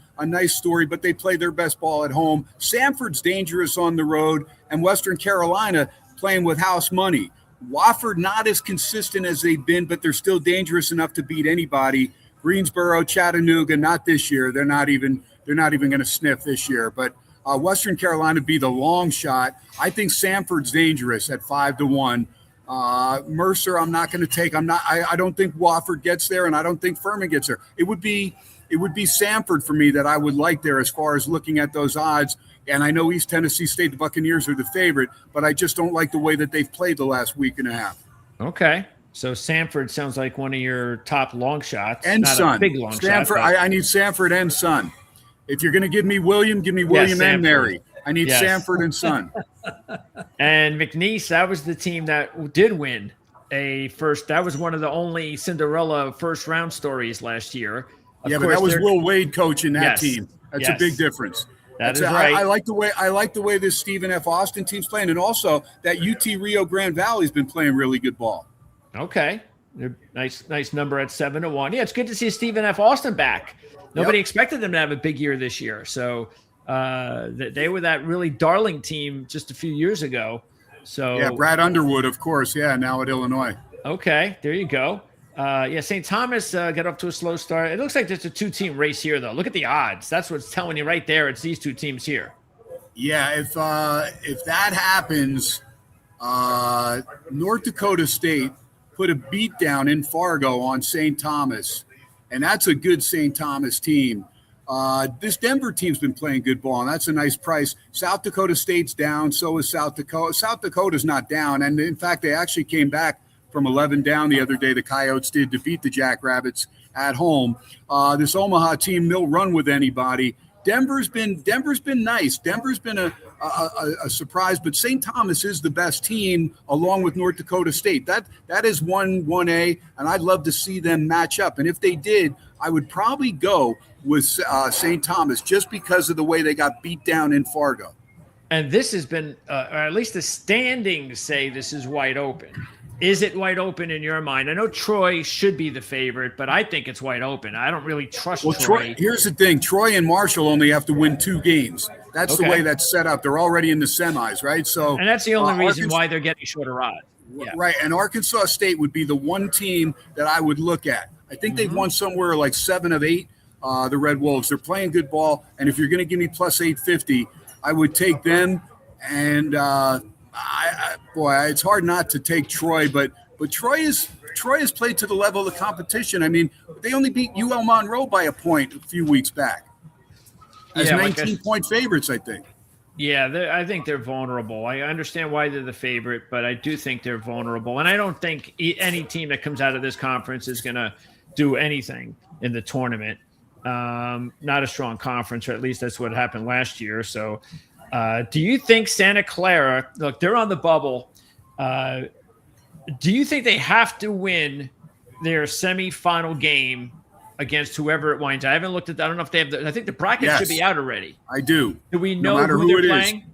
story, but they play their best ball at home. Samford's dangerous on the road, and Western Carolina playing with house money. Wofford not as consistent as they've been, but they're still dangerous enough to beat anybody. Greensboro, Chattanooga, not this year. They're not even going to sniff this year. But Western Carolina be the long shot. I think Samford's dangerous at 5-1. Mercer, I'm not going to take. I don't think Wofford gets there, and I don't think Furman gets there. It would be Samford for me that I would like there as far as looking at those odds. And I know East Tennessee State, the Buccaneers, are the favorite, but I just don't like the way that they've played the last week and a half. Okay. So Samford sounds like one of your top long shots. And not Son. A big long Samford, shot. I need Samford and Son. If you're going to give me William and Mary. I need Samford and Son. And McNeese, that was the team that did win that was one of the only Cinderella first round stories last year. Of course, but that was Will Wade coaching that team. That's a big difference. That's right. I like the way this Stephen F. Austin team's playing, and also that UT Rio Grande Valley's been playing really good ball. Okay. Nice number at 7-1. Yeah, it's good to see Stephen F. Austin back. Nobody expected them to have a big year this year. So they were that really darling team just a few years ago. So yeah, Brad Underwood, of course. Yeah, now at Illinois. Okay, there you go. St. Thomas got off to a slow start. It looks like there's a 2-team race here, though. Look at the odds. That's what's telling you right there. It's these two teams here. Yeah, if that happens, North Dakota State put a beat down in Fargo on St. Thomas, and that's a good St. Thomas team. This Denver team's been playing good ball, and that's a nice price. South Dakota State's down, so is South Dakota. South Dakota's not down, and in fact, they actually came back from 11 down the other day. The Coyotes did to beat the Jackrabbits at home. This Omaha team, they'll run with anybody. Denver's been nice. Denver's been a surprise, but St. Thomas is the best team along with North Dakota State. That is 1A, and I'd love to see them match up. And if they did, I would probably go with St. Thomas just because of the way they got beat down in Fargo. And this has been, or at least the standings say this is wide open. Is it wide open in your mind? I know Troy should be the favorite, but I think it's wide open. I don't really trust Troy. Here's the thing. Troy and Marshall only have to win 2 games. That's the way that's set up. They're already in the semis, right? So, and that's the only reason why they're getting shorter odds. Yeah. Right. And Arkansas State would be the one team that I would look at. I think they've won somewhere like 7 of 8, the Red Wolves. They're playing good ball. And if you're going to give me plus 850, I would take them. And, it's hard not to take Troy, but Troy has played to the level of the competition. I mean, they only beat UL Monroe by a point a few weeks back as 19-point favorites, I think. Yeah, I think they're vulnerable. I understand why they're the favorite, but I do think they're vulnerable. And I don't think any team that comes out of this conference is going to do anything in the tournament. Not a strong conference, or at least that's what happened last year. So do you think Santa Clara, look, they're on the bubble. Do you think they have to win their semifinal game against whoever it winds? I haven't looked at that. I don't know if they have. I think the bracket should be out already. I do. Do we know who they're playing?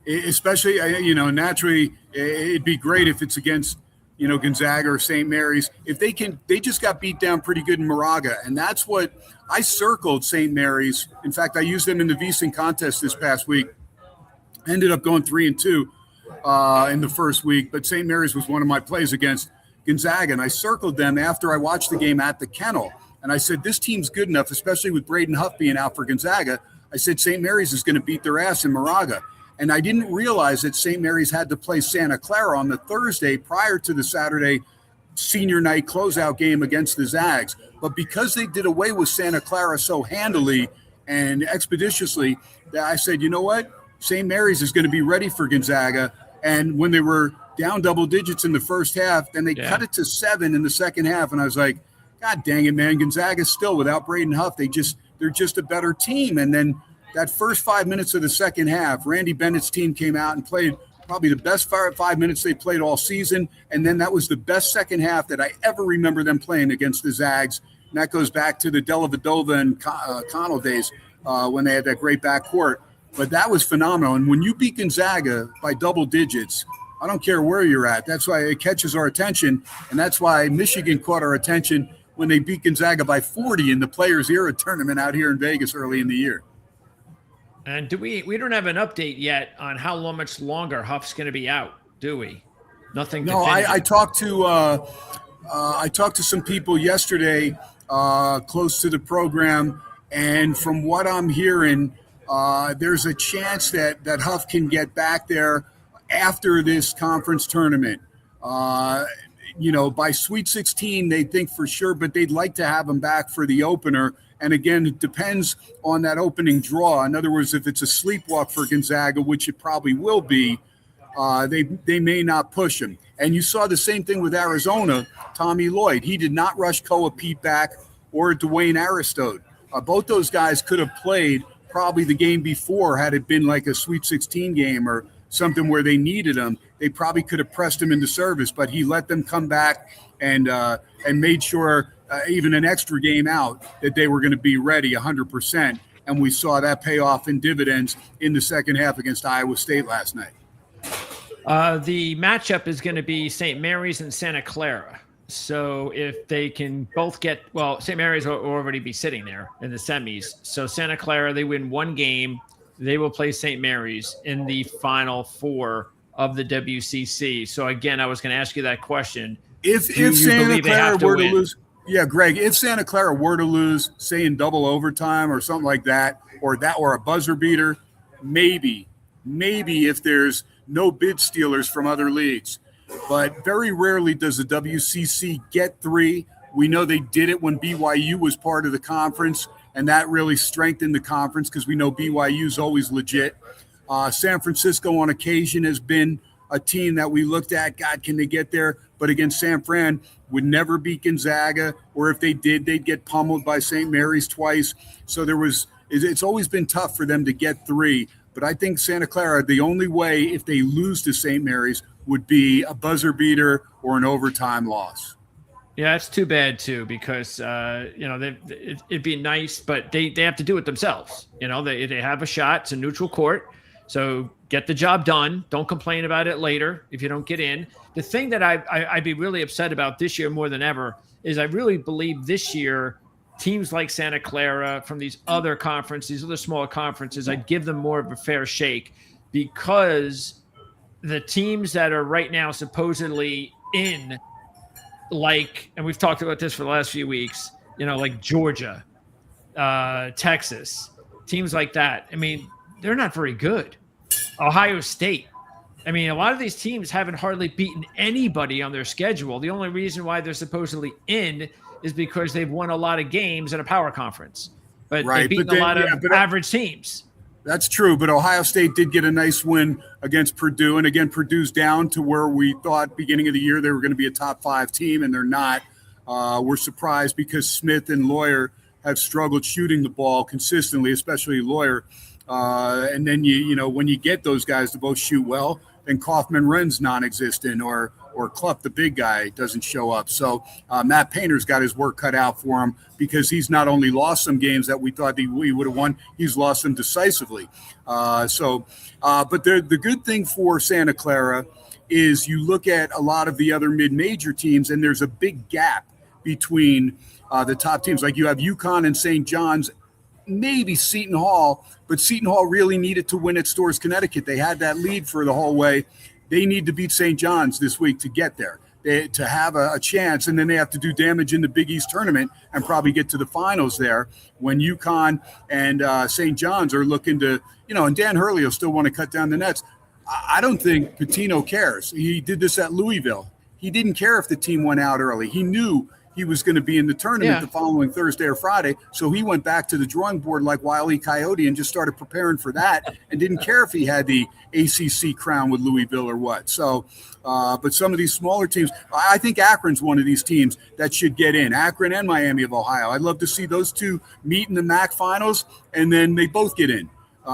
Especially, naturally, it'd be great if it's against, Gonzaga or St. Mary's. If they can, they just got beat down pretty good in Moraga, and that's what I circled St. Mary's. In fact, I used them in the VSiN contest this past week. Ended up going 3-2 in the first week, but St. Mary's was one of my plays against Gonzaga, and I circled them after I watched the game at the Kennel, and I said, this team's good enough, especially with Braden Huff being out for Gonzaga. I said, St. Mary's is going to beat their ass in Moraga, and I didn't realize that St. Mary's had to play Santa Clara on the Thursday prior to the Saturday senior night closeout game against the Zags, but because they did away with Santa Clara so handily and expeditiously, that I said, you know what? St. Mary's is going to be ready for Gonzaga. And when they were down double digits in the first half, then they cut it to 7 in the second half. And I was like, God dang it, man. Gonzaga's still without Braden Huff. They're just a better team. And then that first 5 minutes of the second half, Randy Bennett's team came out and played probably the best 5 minutes they played all season. And then that was the best second half that I ever remember them playing against the Zags. And that goes back to the Dellavedova and Connell days when they had that great backcourt. But that was phenomenal. And when you beat Gonzaga by double digits, I don't care where you're at. That's why it catches our attention. And that's why Michigan caught our attention when they beat Gonzaga by 40 in the Players Era tournament out here in Vegas early in the year. And we don't have an update yet on how much longer Huff's going to be out, do we? Nothing. No, I talked to some people yesterday close to the program, and from what I'm hearing, there's a chance that Huff can get back there after this conference tournament. By Sweet 16, they think for sure, but they'd like to have him back for the opener. And again, it depends on that opening draw. In other words, if it's a sleepwalk for Gonzaga, which it probably will be, they may not push him. And you saw the same thing with Arizona, Tommy Lloyd. He did not rush Koa Pete back or Dwayne Aristote. Both those guys could have played probably the game before had it been like a Sweet 16 game or something where they needed him. They probably could have pressed him into service, but he let them come back and made sure even an extra game out that they were going to be ready 100%. And we saw that pay off in dividends in the second half against Iowa State last night. The matchup is going to be St. Mary's and Santa Clara. So if they can both get, St. Mary's will already be sitting there in the semis. So Santa Clara, they win one game. They will play St. Mary's in the Final Four of the WCC. So again, I was going to ask you that question. If Santa Clara were to lose, Greg, if Santa Clara were to lose, say in double overtime or something like that, or a buzzer beater, maybe if there's no bid stealers from other leagues. But very rarely does the WCC get three. We know they did it when BYU was part of the conference, and that really strengthened the conference because we know BYU is always legit. San Francisco on occasion has been a team that we looked at. God, can they get there? But again, San Fran would never beat Gonzaga, or if they did, they'd get pummeled by St. Mary's twice. So it's always been tough for them to get three. But I think Santa Clara, the only way if they lose to St. Mary's would be a buzzer beater or an overtime loss. Yeah, it's too bad too, because it'd be nice, but they have to do it themselves. They have a shot. It's a neutral court, so get the job done. Don't complain about it later if you don't get in. The thing that I'd be really upset about this year more than ever is I really believe this year teams like Santa Clara from these other conferences, these other smaller conferences, I'd give them more of a fair shake, because the teams that are right now supposedly in, and we've talked about this for the last few weeks, like Georgia, Texas, teams like that. I mean, they're not very good. Ohio State. I mean, a lot of these teams haven't hardly beaten anybody on their schedule. The only reason why they're supposedly in is because they've won a lot of games in a power conference. But they've beaten a lot of average teams. That's true, but Ohio State did get a nice win against Purdue. And again, Purdue's down to where we thought beginning of the year they were going to be a top 5 team, and they're not. We're surprised because Smith and Lawyer have struggled shooting the ball consistently, especially Lawyer. And then, when you get those guys to both shoot well, then Kaufman runs non-existent, or Clough, the big guy, doesn't show up. So Matt Painter's got his work cut out for him, because he's not only lost some games that we thought we would have won, he's lost them decisively. But the good thing for Santa Clara is you look at a lot of the other mid-major teams, and there's a big gap between the top teams. Like you have UConn and St. John's, maybe Seton Hall, but Seton Hall really needed to win at Storrs, Connecticut. They had that lead for the whole way. They need to beat St. John's this week to get there, to have a chance, and then they have to do damage in the Big East tournament and probably get to the finals there, when UConn and St. John's are looking to, and Dan Hurley will still want to cut down the nets. I don't think Pitino cares. He did this at Louisville. He didn't care if the team went out early. He knew he was going to be in the tournament the following Thursday or Friday. So he went back to the drawing board like Wile E. Coyote and just started preparing for that, and didn't care if he had the ACC crown with Louisville or what. So, but some of these smaller teams, I think Akron's one of these teams that should get in. Akron and Miami of Ohio. I'd love to see those two meet in the MAC finals, and then they both get in.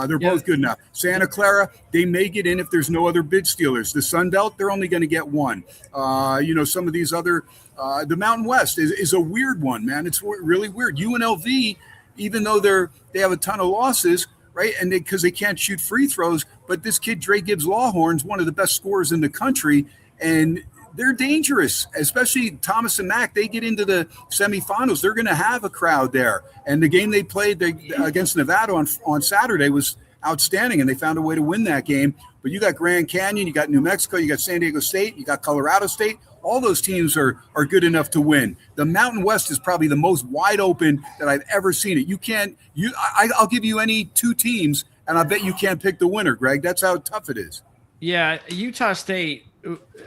They're both good enough. Santa Clara, they may get in if there's no other bid stealers. The Sun Belt, they're only going to get one. Some of these other, the Mountain West is a weird one, man. It's really weird. UNLV, even though they have a ton of losses, right? And because they can't shoot free throws, but this kid Dre Gibbs Lawhorn's one of the best scorers in the country, and they're dangerous, especially Thomas and Mack. They get into the semifinals, they're going to have a crowd there. And the game they played against Nevada on Saturday was outstanding, and they found a way to win that game. But you got Grand Canyon, you got New Mexico, you got San Diego State, you got Colorado State. All those teams are good enough to win. The Mountain West is probably the most wide open that I've ever seen it. I'll give you any two teams, and I bet you can't pick the winner, Greg. That's how tough it is. Yeah, Utah State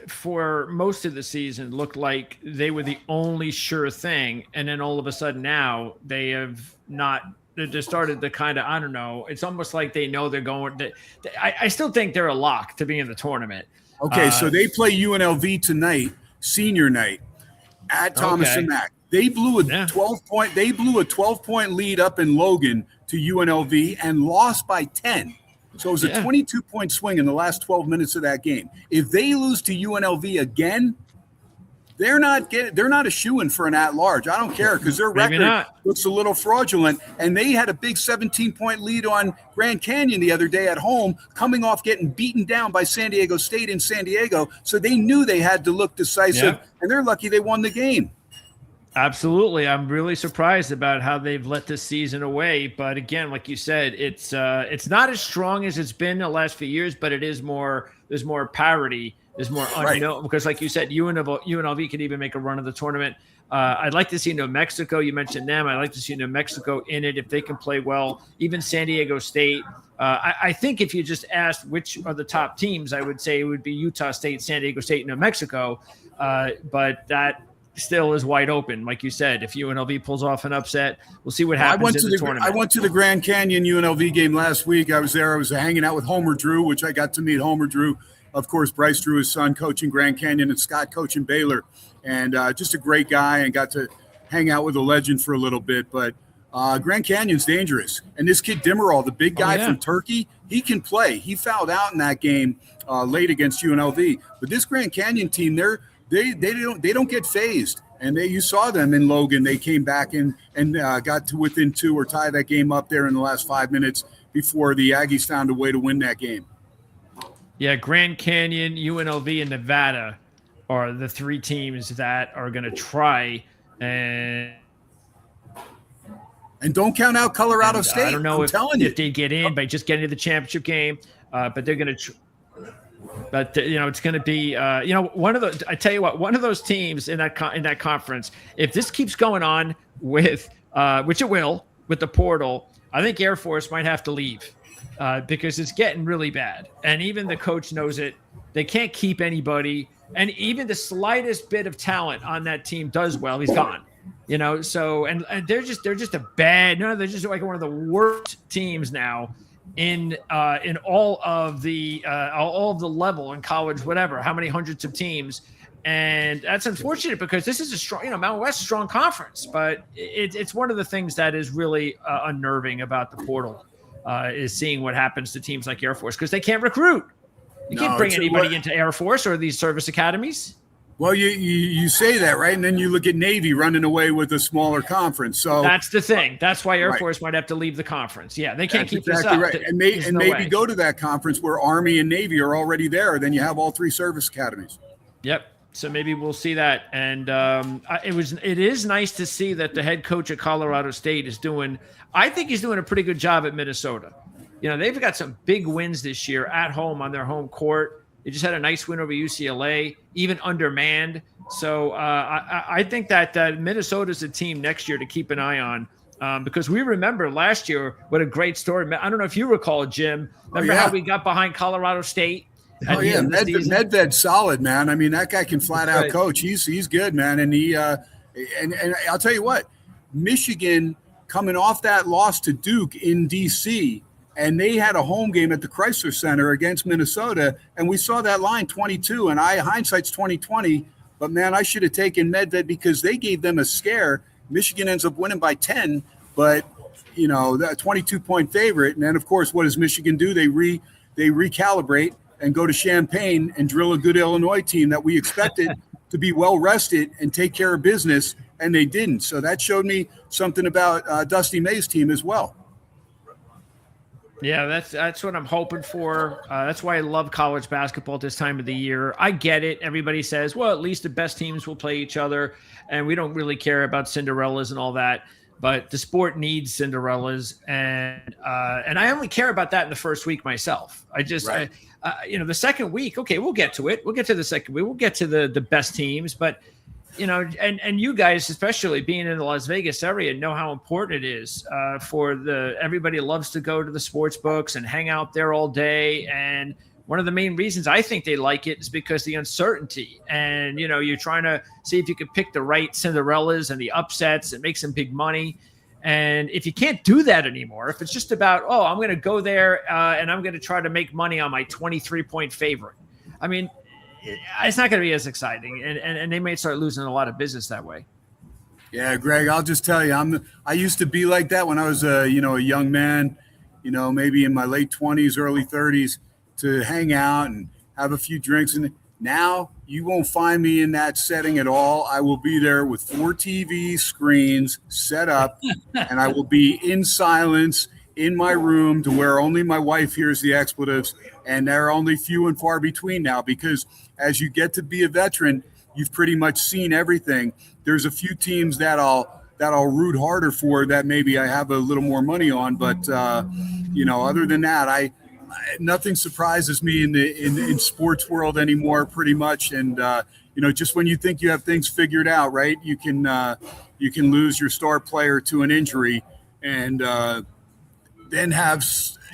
for most of the season looked like they were the only sure thing, and then all of a sudden now they have not. They just started to kind of, I don't know. It's almost like they know they're going. I still think they're a lock to be in the tournament. Okay, so they play UNLV tonight, senior night, at Thomas and Mack. They blew a 12-point. They blew a 12-point lead up in Logan to UNLV and lost by 10. So it was a 22-point swing in the last 12 minutes of that game. If they lose to UNLV again, they're not a shoo-in for an at-large. I don't care because their record looks a little fraudulent. And they had a big 17-point lead on Grand Canyon the other day at home, coming off getting beaten down by San Diego State in San Diego. So they knew they had to look decisive, and they're lucky they won the game. Absolutely. I'm really surprised about how they've let this season away. But again, like you said, it's not as strong as it's been the last few years, but it is more, there's more parity, there's more unknown, because like you said, UNLV could even make a run of the tournament. I'd like to see New Mexico. You mentioned them. I'd like to see New Mexico in it if they can play well. Even San Diego State. I think if you just asked which are the top teams, I would say it would be Utah State, San Diego State, New Mexico. But that still is wide open. Like you said, if UNLV pulls off an upset, we'll see what happens in the tournament. I went to the Grand Canyon UNLV game last week. I was there. I was hanging out with Homer Drew, which I got to meet Homer Drew. Of course, Bryce Drew, his son, coaching Grand Canyon, and Scott coaching Baylor. And just a great guy, and got to hang out with a legend for a little bit. But Grand Canyon's dangerous. And this kid Demirel, the big guy from Turkey, he can play. He fouled out in that game late against UNLV. But this Grand Canyon team, they don't get phased. And you saw them in Logan. They came back and got to within 2 or tie that game up there in the last 5 minutes before the Aggies found a way to win that game. Yeah, Grand Canyon, UNLV, and Nevada are the 3 teams that are going to try and don't count out Colorado State. I don't know if they get in by just getting to the championship game, but they're going to but it's going to be one of those. I tell you what, one of those teams in that conference, if this keeps going on with which it will with the portal, I think Air Force might have to leave because it's getting really bad, and even the coach knows it. They can't keep anybody, and even the slightest bit of talent on that team does well, he's gone. So and they're just a bad. No, they're just like one of the worst teams now in all of the level in college, whatever, how many hundreds of teams. And that's unfortunate because this is a strong, Mountain West strong conference, but it's one of the things that is really unnerving about the portal is seeing what happens to teams like Air Force because they can't recruit. You can't bring anybody into Air Force or these service academies. Well, you say that, right? And then you look at Navy running away with a smaller conference. So that's the thing. That's why Air Force might have to leave the conference. Yeah, they can't keep exactly this up. Right. And maybe go to that conference where Army and Navy are already there. Then you have all 3 service academies. Yep. So maybe we'll see that. And it is nice to see that the head coach at Colorado State is doing. I think he's doing a pretty good job at Minnesota. They've got some big wins this year at home on their home court. They just had a nice win over UCLA, even undermanned. So I think that Minnesota's a team next year to keep an eye on because we remember last year what a great story. I don't know if you recall, Jim. Remember how we got behind Colorado State? Oh yeah, Medved's solid, man. I mean, that guy can flat out coach. He's good, man. And he and I'll tell you what, Michigan coming off that loss to Duke in DC. And they had a home game at the Chrysler Center against Minnesota, and we saw that line 22. And hindsight's 20/20, but man, I should have taken Medved because they gave them a scare. Michigan ends up winning by 10, but that 22-point favorite. And then, of course, what does Michigan do? They recalibrate and go to Champaign and drill a good Illinois team that we expected to be well rested and take care of business, and they didn't. So that showed me something about Dusty May's team as well. Yeah, that's what I'm hoping for. That's why I love college basketball at this time of the year. I get it. Everybody says, well, at least the best teams will play each other, and we don't really care about Cinderellas and all that. But the sport needs Cinderellas, and I only care about that in the first week myself. The second week, okay, we'll get to it. We'll get to the second week. We'll get to the best teams, but and you guys, especially being in the Las Vegas area, know how important it is for everybody loves to go to the sports books and hang out there all day. And one of the main reasons I think they like it is because the uncertainty, and you're trying to see if you can pick the right Cinderellas and the upsets and make some big money. And if you can't do that anymore, if it's just about, I'm going to go there and I'm going to try to make money on my 23-point favorite, I mean, it's not going to be as exciting, and they may start losing a lot of business that way. Yeah, Greg, I'll just tell you, I used to be like that when I was a young man, maybe in my late 20s, early 30s, to hang out and have a few drinks. And now you won't find me in that setting at all. I will be there with 4 TV screens set up, and I will be in silence in my room to where only my wife hears the expletives, and they're only few and far between now, because as you get to be a veteran, you've pretty much seen everything. There's a few teams that I'll root harder for that maybe I have a little more money on, but other than that, nothing surprises me in sports world anymore, pretty much. And just when you think you have things figured out, right, you can lose your star player to an injury, and then have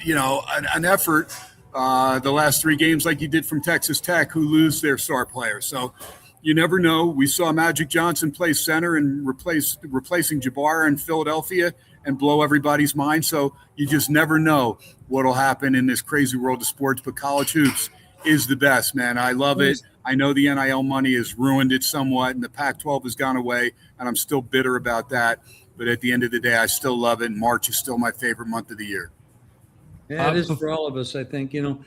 an effort the last 3 games like you did from Texas Tech, who lose their star player. So you never know. We saw Magic Johnson play center and replacing Jabbar in Philadelphia and blow everybody's mind. So you just never know what'll happen in this crazy world of sports. But college hoops is the best, man. I love it. I know the NIL money has ruined it somewhat, and the Pac-12 has gone away, and I'm still bitter about that. But at the end of the day, I still love it. And March is still my favorite month of the year. Yeah, it is for all of us, I think, and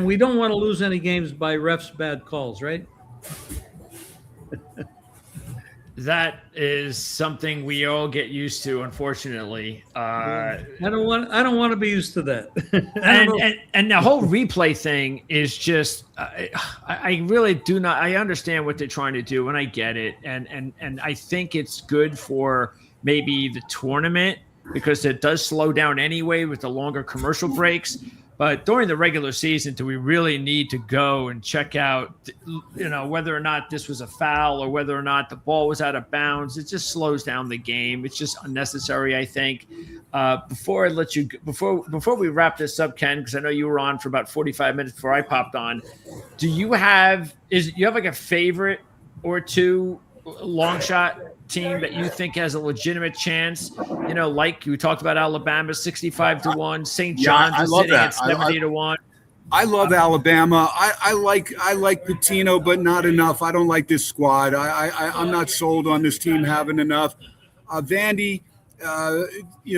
we don't want to lose any games by refs' bad calls, right? That is something we all get used to, unfortunately. I don't want to be used to that. and the whole replay thing is just, I really do not. I understand what they're trying to do, and I get it, and I think it's good for maybe the tournament, because it does slow down anyway with the longer commercial breaks. But during the regular season, do we really need to go and check out, whether or not this was a foul or whether or not the ball was out of bounds? It just slows down the game. It's just unnecessary, I think. Before I let you, before we wrap this up, Ken, because I know you were on for about 45 minutes before I popped on. Do you have like a favorite or two long shot team that you think has a legitimate chance? Like you talked about Alabama 65-1, St. John's is sitting at 70-1. I love Alabama. I like Pitino, but not enough. I don't like this squad. I'm not sold on this team having enough. Vandy,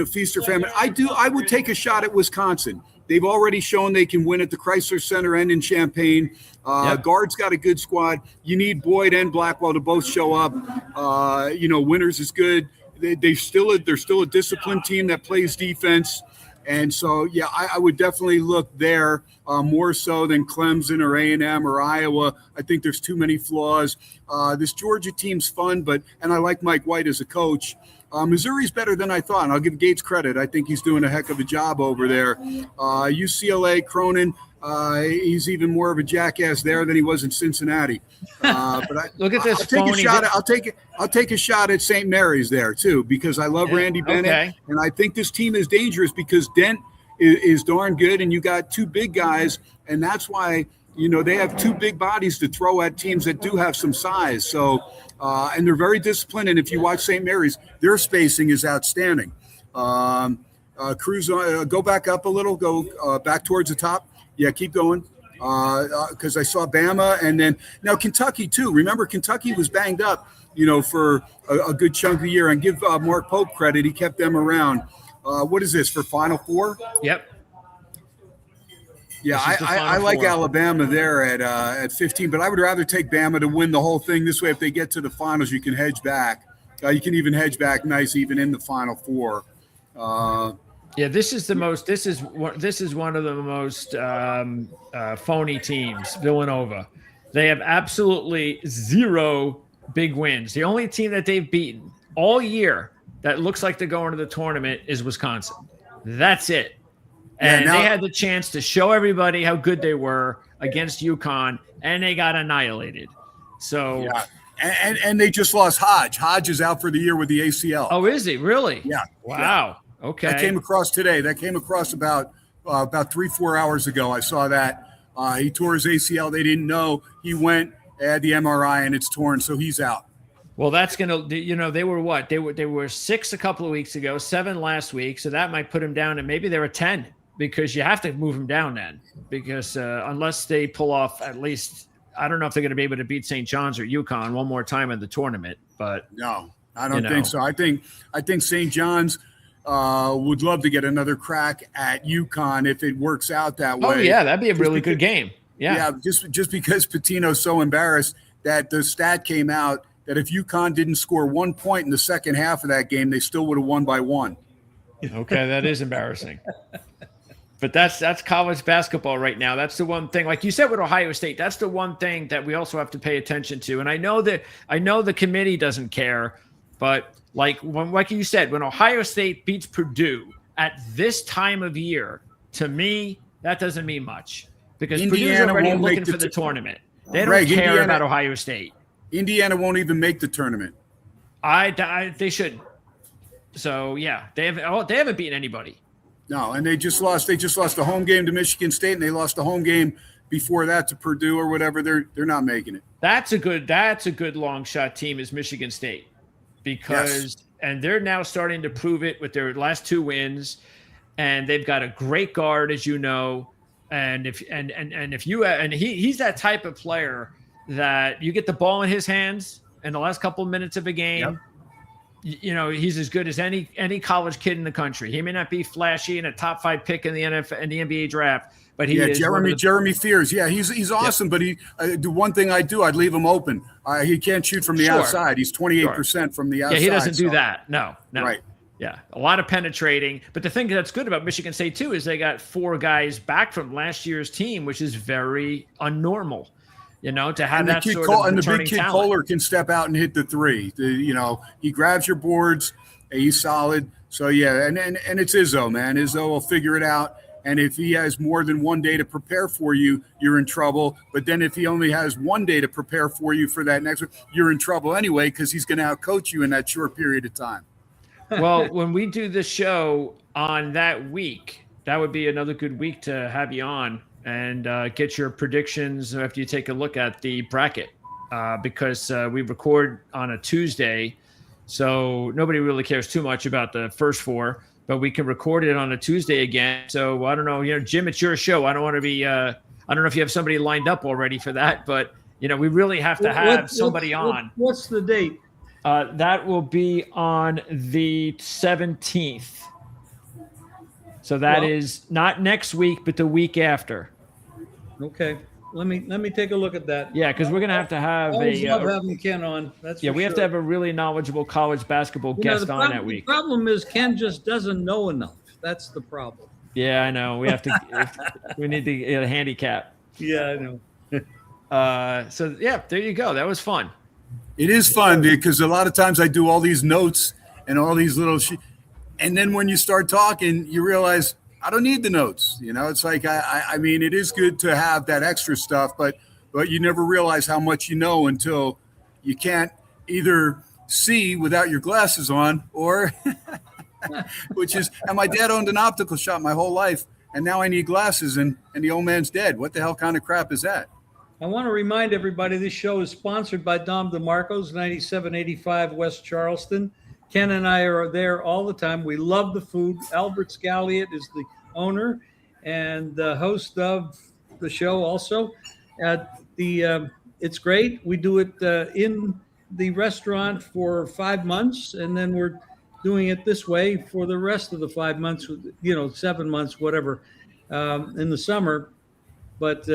feast or famine. I would take a shot at Wisconsin. They've already shown they can win at the Chrysler Center and in Champaign. Guard's got a good squad. You need Boyd and Blackwell to both show up. Winters is good. They're still a disciplined team that plays defense. And so, I would definitely look there more so than Clemson or A&M or Iowa. I think there's too many flaws. This Georgia team's fun, and I like Mike White as a coach. Missouri's better than I thought, and I'll give Gates credit. I think he's doing a heck of a job over there. UCLA, Cronin, he's even more of a jackass there than he was in Cincinnati. But look at this. I'll take a shot at St. Mary's there too, because I love Randy Bennett, and I think this team is dangerous because Dent is darn good, and you got 2 big guys, and that's why they have 2 big bodies to throw at teams that do have some size. So, and they're very disciplined. And if you watch St. Mary's, their spacing is outstanding. Cruz, go back up a little, go back towards the top. Yeah, keep going. Because I saw Bama, and then now Kentucky too. Remember, Kentucky was banged up, for a good chunk of the year. And give Mark Pope credit; he kept them around. What is this for Final Four? Yep. Yeah, I like Alabama there at 15, but I would rather take Bama to win the whole thing. This way, if they get to the finals, you can hedge back. You can even hedge back nice, even in the Final Four. Yeah, this is one of the most phony teams, Villanova. They have absolutely 0 big wins. The only team that they've beaten all year that looks like they're going to the tournament is Wisconsin. That's it. And they had the chance to show everybody how good they were against UConn, and they got annihilated. So, yeah. And they just lost Hodge. Hodge is out for the year with the ACL. Oh, is he really? Yeah. Wow. Yeah. Okay. That came across today. That came across about 3-4 hours ago. I saw that he tore his ACL. They didn't know. He went, had the MRI, and it's torn, so he's out. Well, that's going to, they were what? They were 6 a couple of weeks ago, 7 last week. So that might put him down, and maybe they were 10 because you have to move him down then because unless they pull off at least, I don't know if they're going to be able to beat St. John's or UConn one more time in the tournament, but no, I don't think so. I think St. John's would love to get another crack at UConn if it works out that way. Oh yeah, that'd be a really good game. Yeah, just because Pitino's so embarrassed that the stat came out that if UConn didn't score 1 point in the second half of that game, they still would have won by 1. Okay, that is embarrassing. But that's college basketball right now. That's the one thing, like you said with Ohio State, that's the one thing that we also have to pay attention to. And I know the committee doesn't care, but like you said, when Ohio State beats Purdue at this time of year, to me, that doesn't mean much because Purdue's already looking for the tournament. They don't care about Ohio State. Indiana won't even make the tournament. They should. So yeah, they haven't beaten anybody. No, and they just lost the home game to Michigan State, and they lost the home game before that to Purdue or whatever. They're not making it. That's a good long shot team is Michigan State because and they're now starting to prove it with their last 2 wins, and they've got a great guard, as you know, and he's that type of player that you get the ball in his hands in the last couple of minutes of a game. Yep. He's as good as any college kid in the country. He may not be flashy and a top 5 pick in the NFL and the NBA draft, but he is. Jeremy Fears. Yeah, he's awesome. Yep. But the one thing I'd leave him open. He can't shoot from the outside. He's 28% from the outside. Yeah, he doesn't do that. No. Right. Yeah, a lot of penetrating. But the thing that's good about Michigan State too is they got 4 guys back from last year's team, which is very unnormal. To have that sort of and the big kid talent. Kohler can step out and hit the 3. He grabs your boards. He's solid. So yeah, and it's Izzo, man. Izzo will figure it out. And if he has more than 1 day to prepare for you, you're in trouble. But then if he only has 1 day to prepare for you for that next one, you're in trouble anyway because he's going to outcoach you in that short period of time. Well, when we do the show on that week, that would be another good week to have you on and get your predictions after you take a look at the bracket because we record on a Tuesday, so nobody really cares too much about the first 4, but we can record it on a Tuesday again. So I don't know, Jim, it's your show. I don't want to be I don't know if you have somebody lined up already for that, but we really have to have somebody on. What's the date? That will be on the 17th. So that is not next week, but the week after. Okay, let me take a look at that. Yeah, because we're gonna have to have love having Ken on. That's we have to have a really knowledgeable college basketball guest on that week. The problem is Ken just doesn't know enough. That's the problem. Yeah, I know. We have to. We need to get a handicap. Yeah, I know. So yeah, there you go. That was fun. It is fun because a lot of times I do all these notes and all these little and then when you start talking, you realize I don't need the notes. It's like I mean, it is good to have that extra stuff, but you never realize how much you know until you can't either see without your glasses on or and my dad owned an optical shop my whole life, and now I need glasses and the old man's dead. What the hell kind of crap is that? I want to remind everybody this show is sponsored by Dom DeMarco's 9785 West Charleston. Ken and I are there all the time. We love the food. Albert Scalliot is the owner and the host of the show also. It's great. We do it in the restaurant for 5 months, and then we're doing it this way for the rest of the 5 months, 7 months, whatever, in the summer. But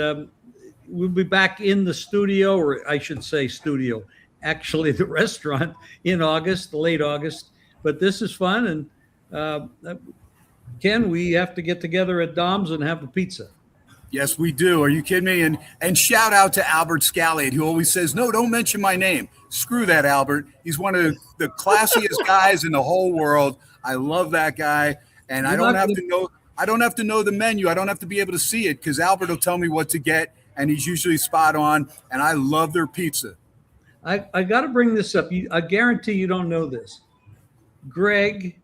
we'll be back in the studio, or I should say studio, actually the restaurant in August, late August. But this is fun. And Ken, we have to get together at Dom's and have a pizza. Yes, we do. Are you kidding me? And shout out to Albert Scallion, who always says, no, don't mention my name. Screw that, Albert. He's one of the classiest guys in the whole world. I love that guy. And I don't have to know the menu. I don't have to be able to see it because Albert will tell me what to get, and he's usually spot on. And I love their pizza. I got to bring this up. I guarantee you don't know this. Greg,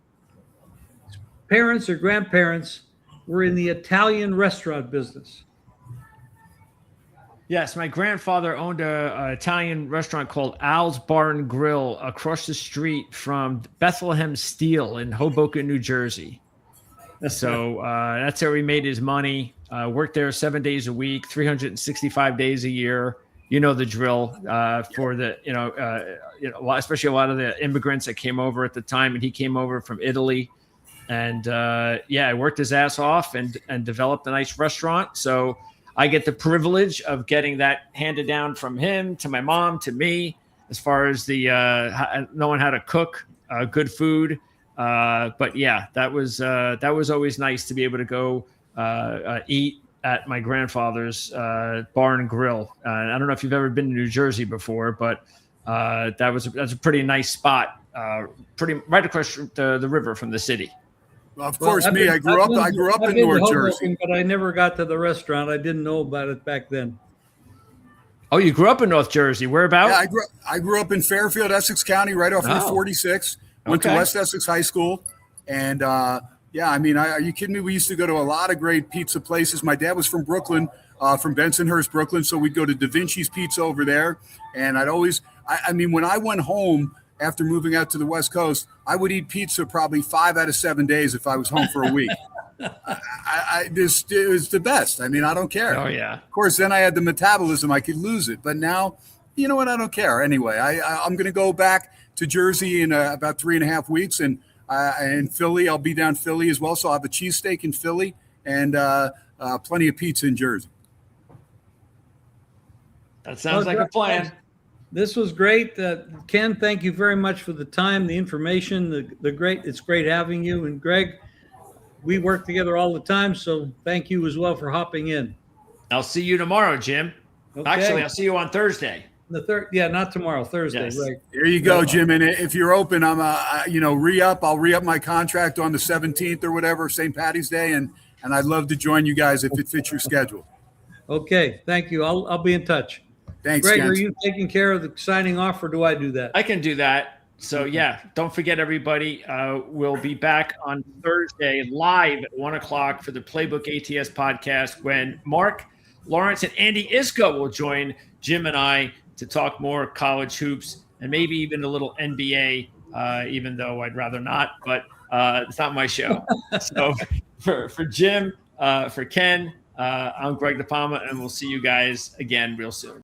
parents or grandparents were in the Italian restaurant business. Yes, my grandfather owned an Italian restaurant called Al's Bar and Grill across the street from Bethlehem Steel in Hoboken, New Jersey. So that's where he made his money. Worked there 7 days a week, 365 days a year. You know the drill for the, especially a lot of the immigrants that came over at the time, and he came over from Italy. And I worked his ass off and developed a nice restaurant. So I get the privilege of getting that handed down from him to my mom to me, as far as the knowing how to cook good food. But yeah, that was always nice to be able to go eat at my grandfather's bar and grill. I don't know if you've ever been to New Jersey before, but that's a pretty nice spot, pretty right across the river from the city. Well, of course, I grew up in North Jersey, but I never got to the restaurant. I didn't know about it back then. Oh, you grew up in North Jersey. Whereabouts? Yeah, I grew up in Fairfield, Essex County, right off Route 46. Went to West Essex High School, and are you kidding me? We used to go to a lot of great pizza places. My dad was from Brooklyn, from Bensonhurst, Brooklyn, so we'd go to Da Vinci's Pizza over there. And when I went home after moving out to the West Coast, I would eat pizza probably 5 out of 7 days if I was home for a week. It was the best. I don't care. Oh yeah. Of course, then I had the metabolism; I could lose it. But now, you know what? I don't care. Anyway, I'm going to go back to Jersey in about 3.5 weeks, and in Philly, I'll be down Philly as well. So I'll have a cheesesteak in Philly and plenty of pizza in Jersey. That sounds like a plan. This was great. Ken, thank you very much for the time, the information, it's great having you. And Greg, we work together all the time, so thank you as well for hopping in. I'll see you tomorrow, Jim. Okay. Actually, I'll see you on Thursday. Not tomorrow, Thursday, yes. Right. There you go, Jim. And if you're open, I'm re-up. I'll re-up my contract on the 17th or whatever, St. Patty's Day, and I'd love to join you guys if it fits your schedule. Okay, thank you. I'll be in touch. Thanks, Greg, Ken. are you taking care of the signing off, or do I do that? I can do that. So yeah, don't forget, everybody. We'll be back on Thursday live at 1:00 for the Playbook ATS podcast, when Mark Lawrence and Andy Isco will join Jim and I to talk more college hoops and maybe even a little NBA, even though I'd rather not. But it's not my show. So for Jim, for Ken, I'm Greg DePalma, and we'll see you guys again real soon.